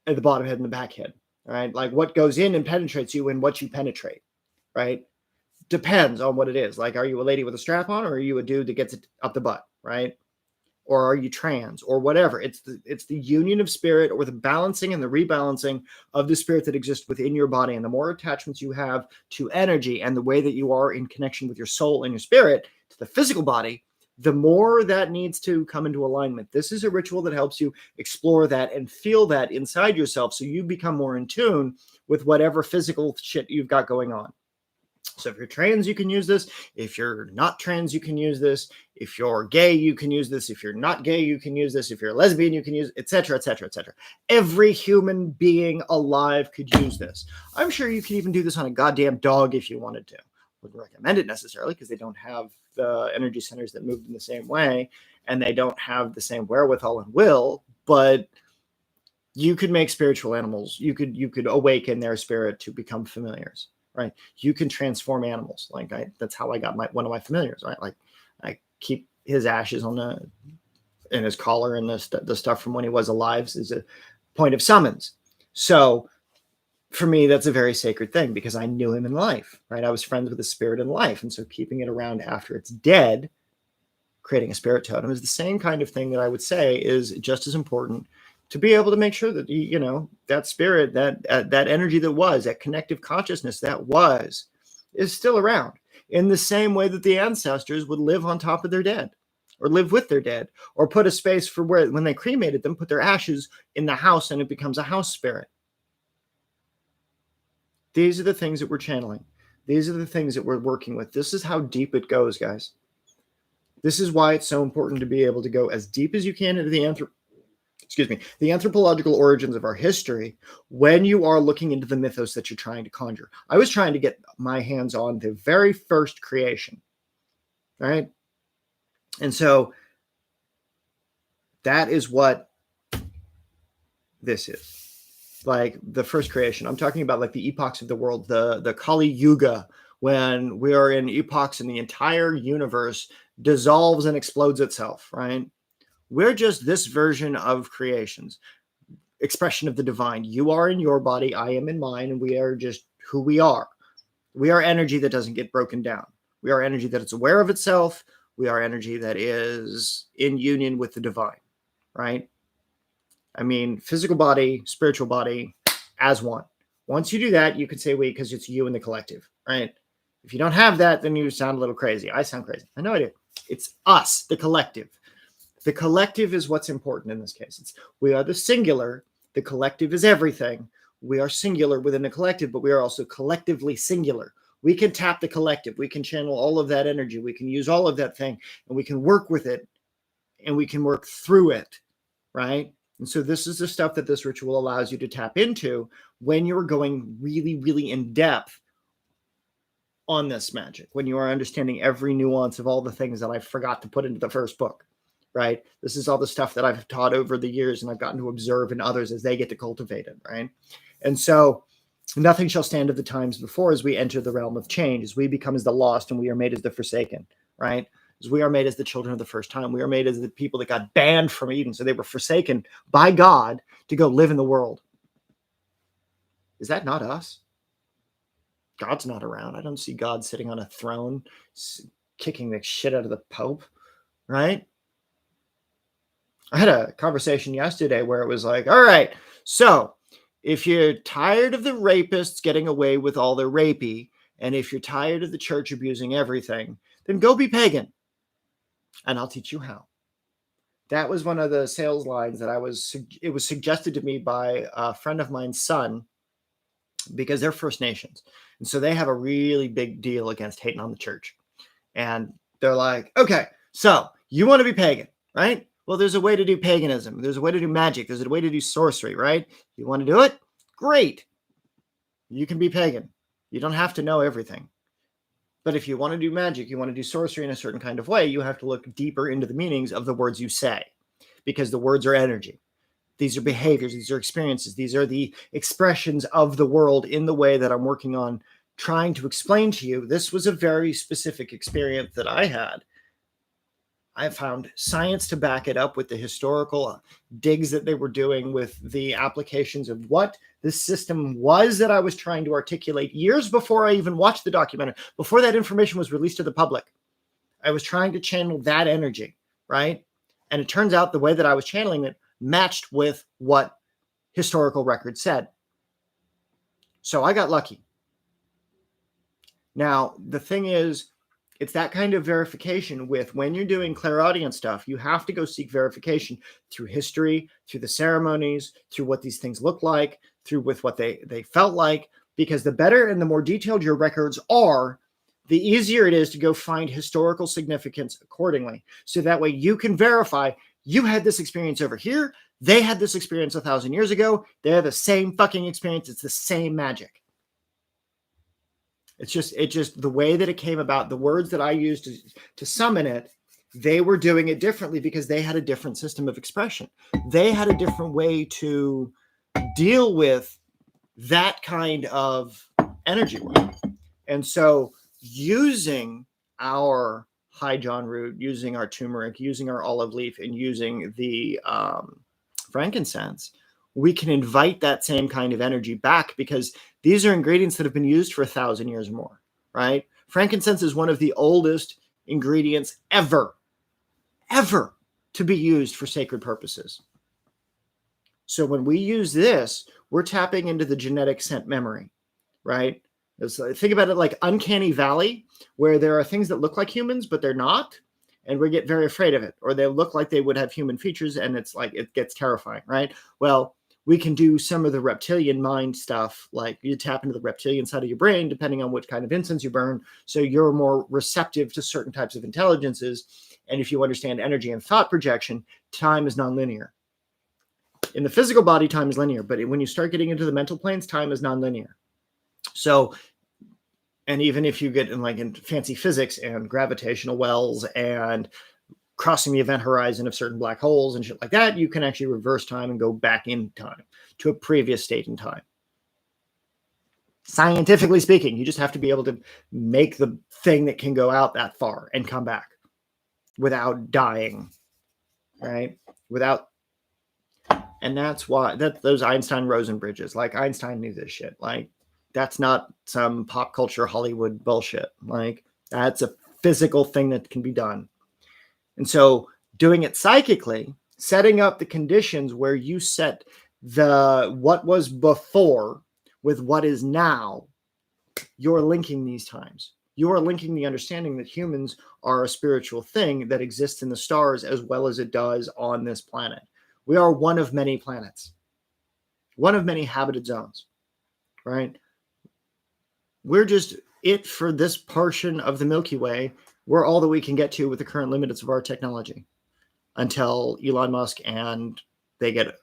and the bottom head and the back head. Right, like what goes in and penetrates you and what you penetrate. Right, depends on what it is. Like, are you a lady with a strap on, or are you a dude that gets it up the butt? Right. Or are you trans or whatever? It's the union of spirit, or the balancing and the rebalancing of the spirit that exists within your body. And the more attachments you have to energy and the way that you are in connection with your soul and your spirit to the physical body, the more that needs to come into alignment. This is a ritual that helps you explore that and feel that inside yourself, so you become more in tune with whatever physical shit you've got going on. So if you're trans, you can use this. If you're not trans, you can use this. If you're gay, you can use this. If you're not gay, you can use this. If you're a lesbian, you can use, etc., etc., etc. Every human being alive could use this. I'm sure you can even do this on a goddamn dog if you wanted to. Wouldn't recommend it necessarily, because they don't have the energy centers that move in the same way, and they don't have the same wherewithal and will. But you could make spiritual animals. You could awaken their spirit to become familiars. Right, you can transform animals. Like that's how I got one of my familiars. Right, like I keep his ashes in his collar, and the stuff from when he was alive is a point of summons. So for me, that's a very sacred thing, because I knew him in life. Right, I was friends with his spirit in life, and so keeping it around after it's dead, creating a spirit totem, is the same kind of thing that I would say is just as important, to be able to make sure that, you know, that spirit, that energy that was, that connective consciousness that was, is still around, in the same way that the ancestors would live on top of their dead, or live with their dead, or put a space for where, when they cremated them, put their ashes in the house and it becomes a house spirit. These are the things that we're channeling. These are the things that we're working with. This is how deep it goes, guys. This is why it's so important to be able to go as deep as you can into the anthropological origins of our history when you are looking into the mythos that you're trying to conjure. I was trying to get my hands on the very first creation, right? And so that is what this is. Like the first creation. I'm talking about like the epochs of the world, the Kali Yuga, when we are in epochs and the entire universe dissolves and explodes itself, right? We're just this version of creations, expression of the divine. You are in your body, I am in mine, and we are just who we are. We are energy that doesn't get broken down. We are energy that is aware of itself. We are energy that is in union with the divine, right? I mean, physical body, spiritual body, as one. Once you do that, you could say we, because it's you and the collective, right? If you don't have that, then you sound a little crazy. I sound crazy. I know I do. It's us, the collective. The collective is what's important in this case. We are the singular. The collective is everything. We are singular within the collective, but we are also collectively singular. We can tap the collective. We can channel all of that energy. We can use all of that thing, and we can work with it, and we can work through it, right? And so this is the stuff that this ritual allows you to tap into when you're going really, really in depth on this magic, when you are understanding every nuance of all the things that I forgot to put into the first book. Right? This is all the stuff that I've taught over the years, and I've gotten to observe in others as they get to cultivate it, right? And so nothing shall stand of the times before, as we enter the realm of change, as we become as the lost and we are made as the forsaken, right? As we are made as the children of the first time. We are made as the people that got banned from Eden, so they were forsaken by God to go live in the world. Is that not us? God's not around. I don't see God sitting on a throne, kicking the shit out of the Pope, right? I had a conversation yesterday where it was like, all right, so if you're tired of the rapists getting away with all their rapey, and if you're tired of the church abusing everything, then go be pagan, and I'll teach you how. That was one of the sales lines that it was suggested to me by a friend of mine's son, because they're First Nations. And so they have a really big deal against hating on the church. And they're like, okay, so you want to be pagan, right? Well, there's a way to do paganism. There's a way to do magic. There's a way to do sorcery, right? You want to do it? Great. You can be pagan. You don't have to know everything. But if you want to do magic, you want to do sorcery in a certain kind of way, you have to look deeper into the meanings of the words you say, because the words are energy. These are behaviors, these are experiences, these are the expressions of the world in the way that I'm working on trying to explain to you. This was a very specific experience that I had. I found science to back it up with the historical digs that they were doing with the applications of what this system was that I was trying to articulate years before I even watched the documentary, before that information was released to the public. I was trying to channel that energy, right? And it turns out the way that I was channeling it matched with what historical records said. So I got lucky. Now, the thing is, it's that kind of verification with when you're doing clairaudience stuff, you have to go seek verification through history, through the ceremonies, through what these things look like, through with what they felt like, because the better and the more detailed your records are, the easier it is to go find historical significance accordingly. So that way you can verify you had this experience over here. They had this experience 1,000 years ago. They have the same fucking experience. It's the same magic. It's just the way that it came about, the words that I used to summon it, they were doing it differently because they had a different system of expression. They had a different way to deal with that kind of energy work. And so using our high John root, using our turmeric, using our olive leaf, and using the frankincense, we can invite that same kind of energy back because these are ingredients that have been used for 1,000 years or more, right? Frankincense is one of the oldest ingredients ever to be used for sacred purposes. So when we use this, we're tapping into the genetic scent memory, right? Think about it like Uncanny Valley, where there are things that look like humans, but they're not. And we get very afraid of it, or they look like they would have human features, and it's like it gets terrifying, right? Well, we can do some of the reptilian mind stuff, like you tap into the reptilian side of your brain, depending on which kind of incense you burn. So you're more receptive to certain types of intelligences. And if you understand energy and thought projection, time is nonlinear. In the physical body, time is linear, but when you start getting into the mental planes, time is nonlinear. So, and even if you get in fancy physics and gravitational wells and crossing the event horizon of certain black holes and shit like that, you can actually reverse time and go back in time to a previous state in time. Scientifically speaking, you just have to be able to make the thing that can go out that far and come back without dying, right? And that's why those Einstein-Rosen bridges, like Einstein knew this shit. Like, that's not some pop culture Hollywood bullshit. Like, that's a physical thing that can be done. And so doing it psychically, setting up the conditions where you set what was before with what is now, you're linking these times. You are linking the understanding that humans are a spiritual thing that exists in the stars as well as it does on this planet. We are one of many planets, one of many habited zones, right? We're just it for this portion of the Milky Way. We're all that we can get to with the current limits of our technology until Elon Musk and they get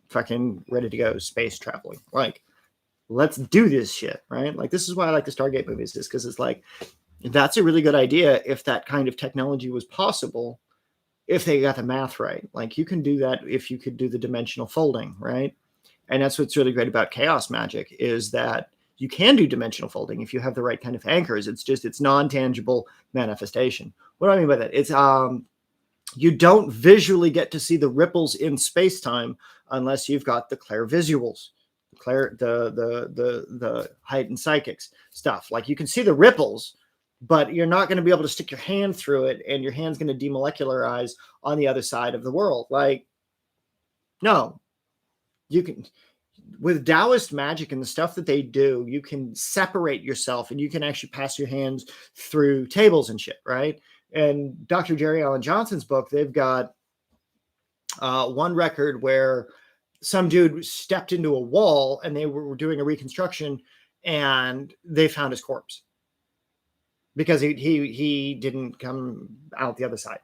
fucking ready to go space traveling. Like, let's do this shit, right? Like, this is why I like the Stargate movies, is because it's like, that's a really good idea if that kind of technology was possible, if they got the math right. Like, you can do that if you could do the dimensional folding, right? And that's what's really great about chaos magic, is that you can do dimensional folding if you have the right kind of anchors. It's non-tangible manifestation. What do I mean by that? It's you don't visually get to see the ripples in space-time unless you've got the clairvisuals, the heightened psychics stuff. Like, you can see the ripples, but you're not going to be able to stick your hand through it, and your hand's going to demolecularize on the other side of the world. Like, no, you can. With Taoist magic and the stuff that they do, you can separate yourself and you can actually pass your hands through tables and shit, right? And Dr. Jerry Allen Johnson's book, they've got one record where some dude stepped into a wall and they were doing a reconstruction and they found his corpse because he didn't come out the other side.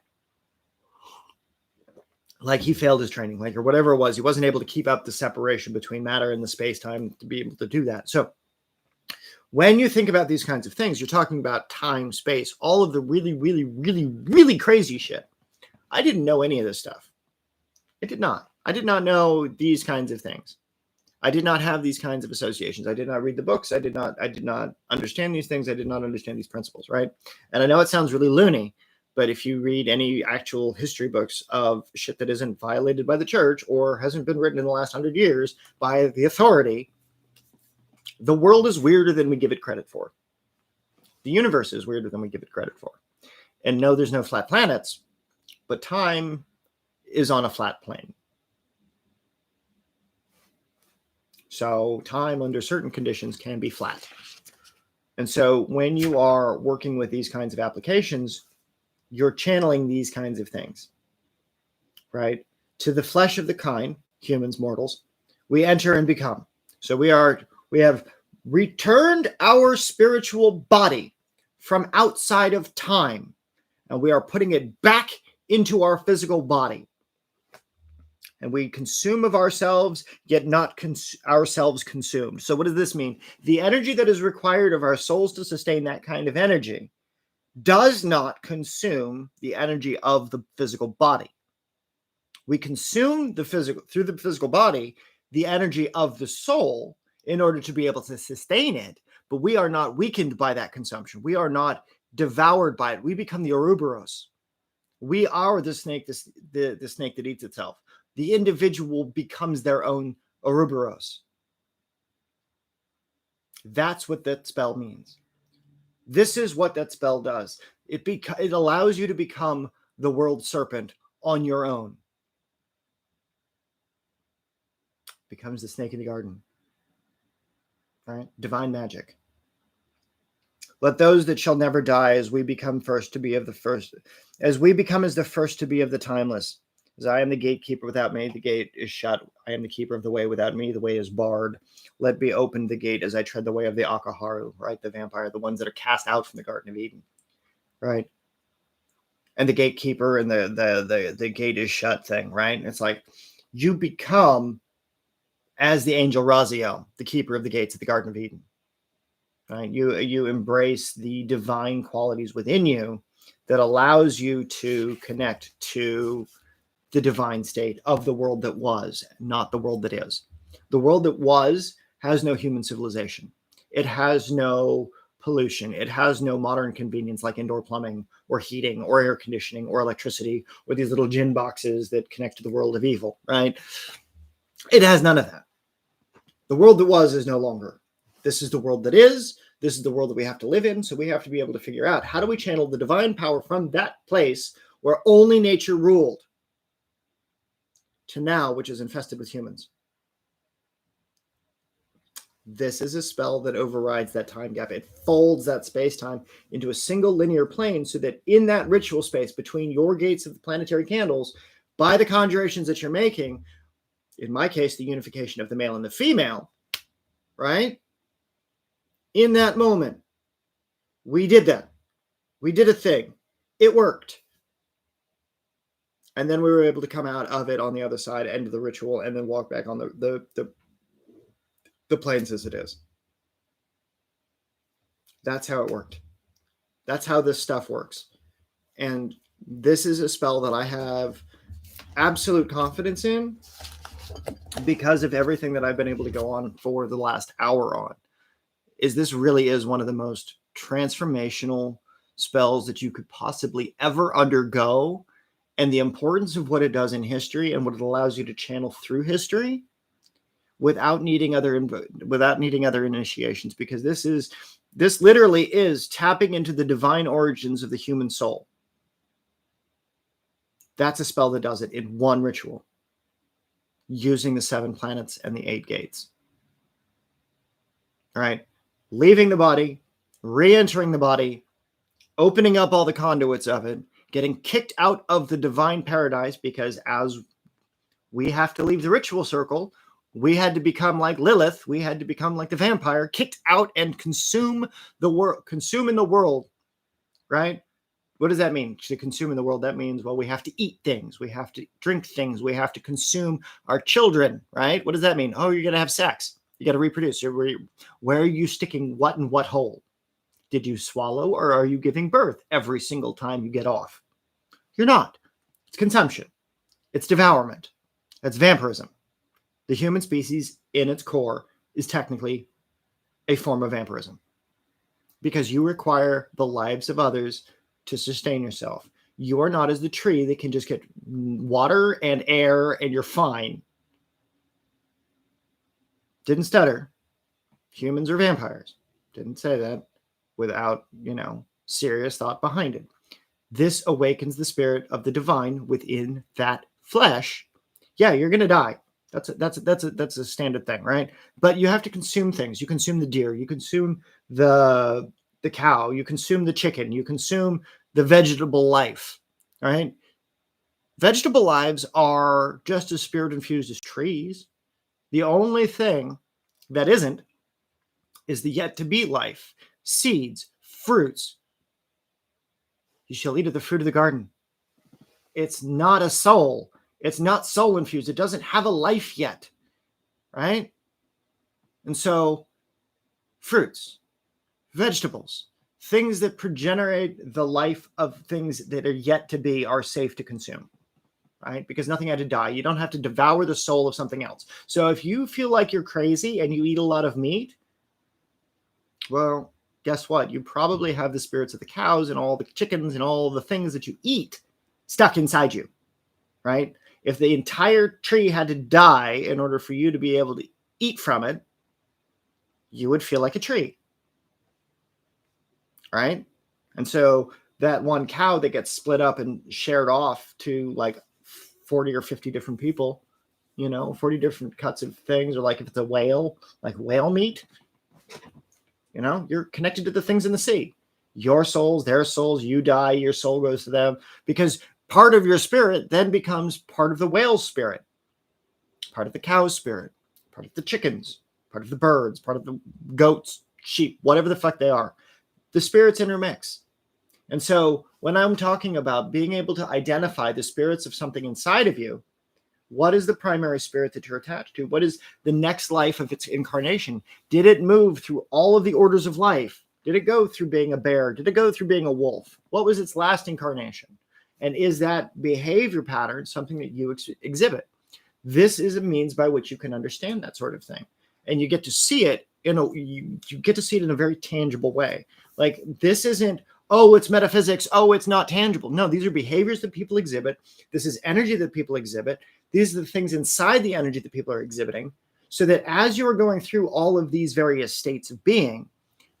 Like, he failed his training, like, or whatever it was. He wasn't able to keep up the separation between matter and the space-time to be able to do that. So When you think about these kinds of things, you're talking about time, space, all of the really, really, really, really crazy shit. I didn't know any of this stuff. I did not. I did not know these kinds of things. I did not have these kinds of associations. I did not read the books. I did not understand these things. I did not understand these principles, right? And I know it sounds really loony, but if you read any actual history books of shit that isn't violated by the church or hasn't been written in the last 100 years by the authority, the world is weirder than we give it credit for. The universe is weirder than we give it credit for. And no, there's no flat planets, but time is on a flat plane. So time under certain conditions can be flat. And so when you are working with these kinds of applications, you're channeling these kinds of things, right? To the flesh of the kind, humans, mortals, we enter and become. So we have returned our spiritual body from outside of time, and we are putting it back into our physical body. And we consume of ourselves, yet not ourselves consumed. So what does this mean? The energy that is required of our souls to sustain that kind of energy does not consume the energy of the physical body. We consume through the physical body, the energy of the soul in order to be able to sustain it. But we are not weakened by that consumption. We are not devoured by it. We become the Ouroboros. We are the snake, the snake that eats itself. The individual becomes their own Ouroboros. That's what that spell means. This is what that spell does. It allows you to become the world serpent on your own. Becomes the snake in the garden. Right? Divine magic. Let those that shall never die, as we become first to be of the first, as we become as the first to be of the timeless. As I am the gatekeeper, without me, the gate is shut. I am the keeper of the way, without me, the way is barred. Let me open the gate as I tread the way of the Akaharu, right? The vampire, the ones that are cast out from the Garden of Eden, right? And the gatekeeper and the gate is shut thing, right? And it's like you become as the angel Raziel, the keeper of the gates of the Garden of Eden, right? You embrace the divine qualities within you that allows you to connect to the divine state of the world that was, not the world that is. The world that was has no human civilization. It has no pollution. It has no modern convenience like indoor plumbing or heating or air conditioning or electricity or these little gin boxes that connect to the world of evil, right? It has none of that. The world that was is no longer. This is the world that is. This is the world that we have to live in. So we have to be able to figure out, how do we channel the divine power from that place where only nature ruled to now, which is infested with humans? This is a spell that overrides that time gap. It folds that space-time into a single linear plane so that in that ritual space between your gates of the planetary candles, by the conjurations that you're making, in my case, the unification of the male and the female, right? In that moment, we did that. We did a thing. It worked. And then we were able to come out of it on the other side, end of the ritual, and then walk back on the planes as it is. That's how it worked. That's how this stuff works. And this is a spell that I have absolute confidence in because of everything that I've been able to go on for the last hour on. This really is one of the most transformational spells that you could possibly ever undergo. And the importance of what it does in history and what it allows you to channel through history without needing other initiations, because this literally is tapping into the divine origins of the human soul. That's a spell that does it in one ritual, using the 7 planets and the 8 gates. All right, leaving the body, re-entering the body, opening up all the conduits of it, getting kicked out of the divine paradise, because as we have to leave the ritual circle, we had to become like Lilith. We had to become like the vampire, kicked out and consume the world, consume in the world, right? What does that mean? To consume in the world, that means, well, we have to eat things. We have to drink things. We have to consume our children, right? What does that mean? Oh, you're going to have sex. You got to reproduce. Where are you sticking what in what hole? Did you swallow, or are you giving birth every single time you get off? You're not. It's consumption. It's devourment. That's vampirism. The human species in its core is technically a form of vampirism because you require the lives of others to sustain yourself. You are not as the tree that can just get water and air and you're fine. Didn't stutter. Humans are vampires. Didn't say that without, serious thought behind it. This awakens the spirit of the divine within that flesh. Yeah, you're going to die. That's a standard thing, right? But you have to consume things. You consume the deer. You consume the cow. You consume the chicken. You consume the vegetable life, right? Vegetable lives are just as spirit infused as trees. The only thing that isn't is the yet to be life, seeds, fruits. You shall eat of the fruit of the garden. It's not a soul. It's not soul infused. It doesn't have a life yet, right? And so fruits, vegetables, things that progenerate the life of things that are yet to be are safe to consume, right? Because nothing had to die. You don't have to devour the soul of something else. So if you feel like you're crazy and you eat a lot of meat, well, guess what? You probably have the spirits of the cows and all the chickens and all the things that you eat stuck inside you, right? If the entire tree had to die in order for you to be able to eat from it, you would feel like a tree, right? And so that one cow that gets split up and shared off to like 40 or 50 different people, 40 different cuts of things, or like if it's a whale, like whale meat, you're connected to the things in the sea. Your souls, their souls, you die, your soul goes to them, because part of your spirit then becomes part of the whale's spirit, part of the cow's spirit, part of the chickens, part of the birds, part of the goats, sheep, whatever the fuck they are. The spirits intermix. And so when I'm talking about being able to identify the spirits of something inside of you, what is the primary spirit that you're attached to? What is the next life of its incarnation? Did it move through all of the orders of life? Did it go through being a bear? Did it go through being a wolf? What was its last incarnation? And is that behavior pattern something that you exhibit? This is a means by which you can understand that sort of thing. And you get to see it you get to see it in a very tangible way. Like, this isn't, oh, it's metaphysics. Oh, it's not tangible. No, these are behaviors that people exhibit. This is energy that people exhibit. These are the things inside the energy that people are exhibiting. So that as you're going through all of these various states of being,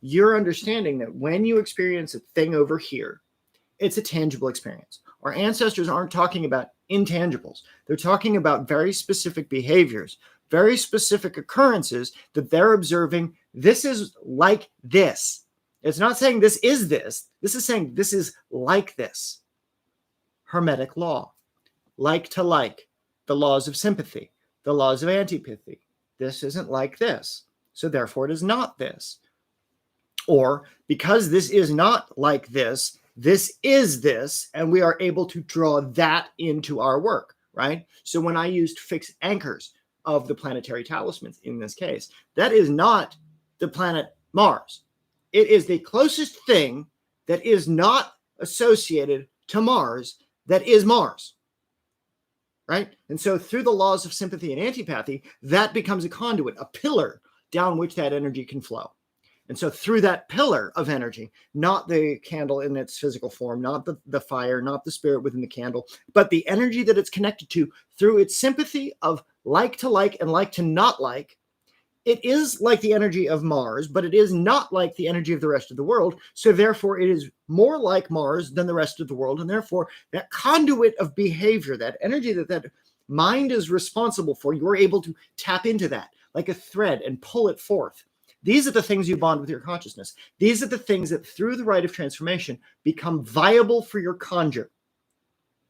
you're understanding that when you experience a thing over here, it's a tangible experience. Our ancestors aren't talking about intangibles. They're talking about very specific behaviors, very specific occurrences that they're observing. This is like this. It's not saying this is this. This is saying this is like this. Hermetic law. Like to like. The laws of sympathy. The laws of antipathy. This isn't like this. So therefore it is not this. Or because this is not like this, this is this, and we are able to draw that into our work, right? So when I used fixed anchors of the planetary talismans in this case, that is not the planet Mars. It is the closest thing that is not associated to Mars that is Mars, right? And so through the laws of sympathy and antipathy, that becomes a conduit, a pillar down which that energy can flow. And so through that pillar of energy, not the candle in its physical form, not the fire, not the spirit within the candle, but the energy that it's connected to through its sympathy of like to like and like to not like, it is like the energy of Mars, but it is not like the energy of the rest of the world. So therefore, it is more like Mars than the rest of the world. And therefore, that conduit of behavior, that energy that mind is responsible for, you're able to tap into that like a thread and pull it forth. These are the things you bond with your consciousness. These are the things that through the rite of transformation become viable for your conjure,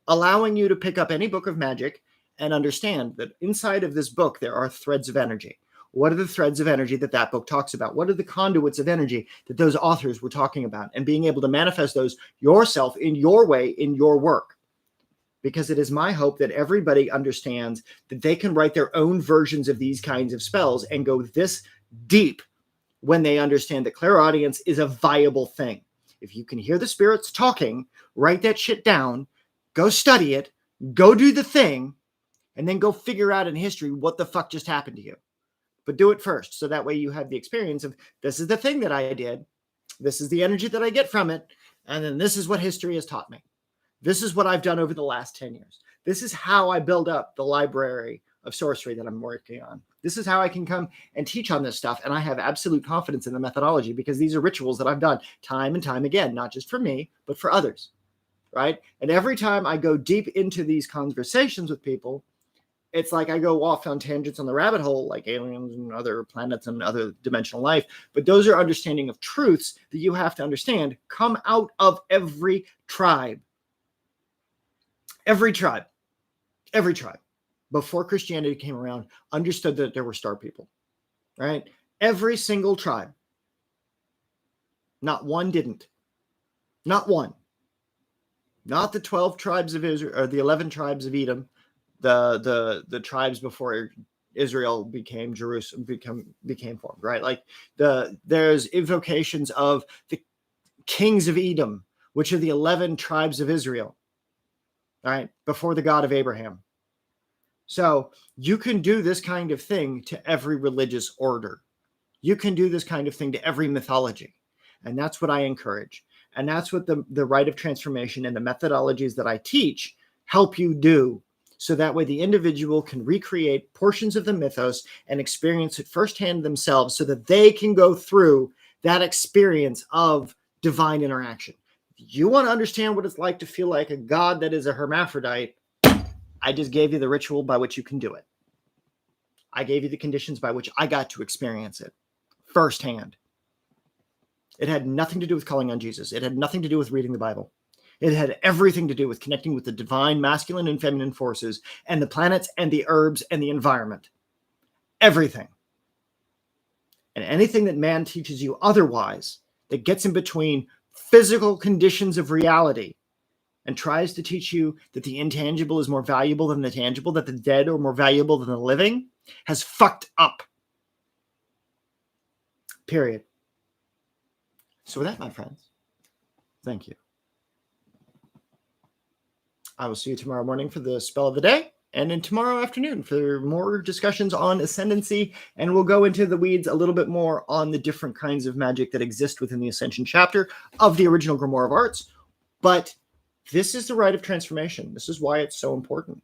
allowing you to pick up any book of magic and understand that inside of this book, there are threads of energy. What are the threads of energy that book talks about? What are the conduits of energy that those authors were talking about? And being able to manifest those yourself in your way, in your work. because it is my hope that everybody understands that they can write their own versions of these kinds of spells and go this deep when they understand that clairaudience is a viable thing. If you can hear the spirits talking, write that shit down, go study it, go do the thing, and then go figure out in history what the fuck just happened to you. But do it first, so that way you have the experience of, this is the thing that I did, this is the energy that I get from it, and then this is what history has taught me. This is what I've done over the last 10 years. This is how I build up the library of sorcery that I'm working on. This is how I can come and teach on this stuff. And I have absolute confidence in the methodology because these are rituals that I've done time and time again, not just for me, but for others, right? And every time I go deep into these conversations with people, it's like I go off on tangents on the rabbit hole, like aliens and other planets and other dimensional life. But those are understanding of truths that you have to understand come out of every tribe. Every tribe before Christianity came around understood that there were star people, right? Every single tribe. Not one didn't. Not one. Not the 12 tribes of Israel or the 11 tribes of Edom, the tribes before Israel became Jerusalem, became formed, right? Like there's invocations of the kings of Edom, which are the 11 tribes of Israel, right? Before the God of Abraham. So you can do this kind of thing to every religious order. You can do this kind of thing to every mythology. And that's what I encourage. And that's what the rite of transformation and the methodologies that I teach help you do. So that way the individual can recreate portions of the mythos and experience it firsthand themselves so that they can go through that experience of divine interaction. If you want to understand what it's like to feel like a god that is a hermaphrodite, I just gave you the ritual by which you can do it. I gave you the conditions by which I got to experience it firsthand. It had nothing to do with calling on Jesus. It had nothing to do with reading the Bible. It had everything to do with connecting with the divine masculine and feminine forces and the planets and the herbs and the environment. Everything. And anything that man teaches you otherwise that gets in between physical conditions of reality and tries to teach you that the intangible is more valuable than the tangible, that the dead are more valuable than the living, has fucked up. Period. So with that, my friends, thank you. I will see you tomorrow morning for the spell of the day, and then tomorrow afternoon for more discussions on ascendancy, and we'll go into the weeds a little bit more on the different kinds of magic that exist within the Ascension chapter of the original Grimoire of Arts. But this is the rite of transformation. This is why it's so important.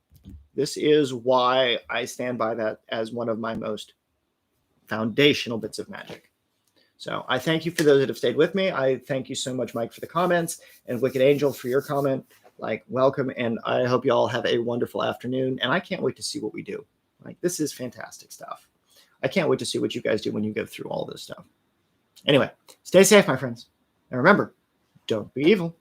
This is why I stand by that as one of my most foundational bits of magic. So I thank you for those that have stayed with me. I thank you so much, Mike, for the comments, and Wicked Angel for your comment. Like, welcome, and I hope you all have a wonderful afternoon, and I can't wait to see what we do. Like, this is fantastic stuff. I can't wait to see what you guys do when you go through all this stuff. Anyway, stay safe, my friends, and remember, don't be evil.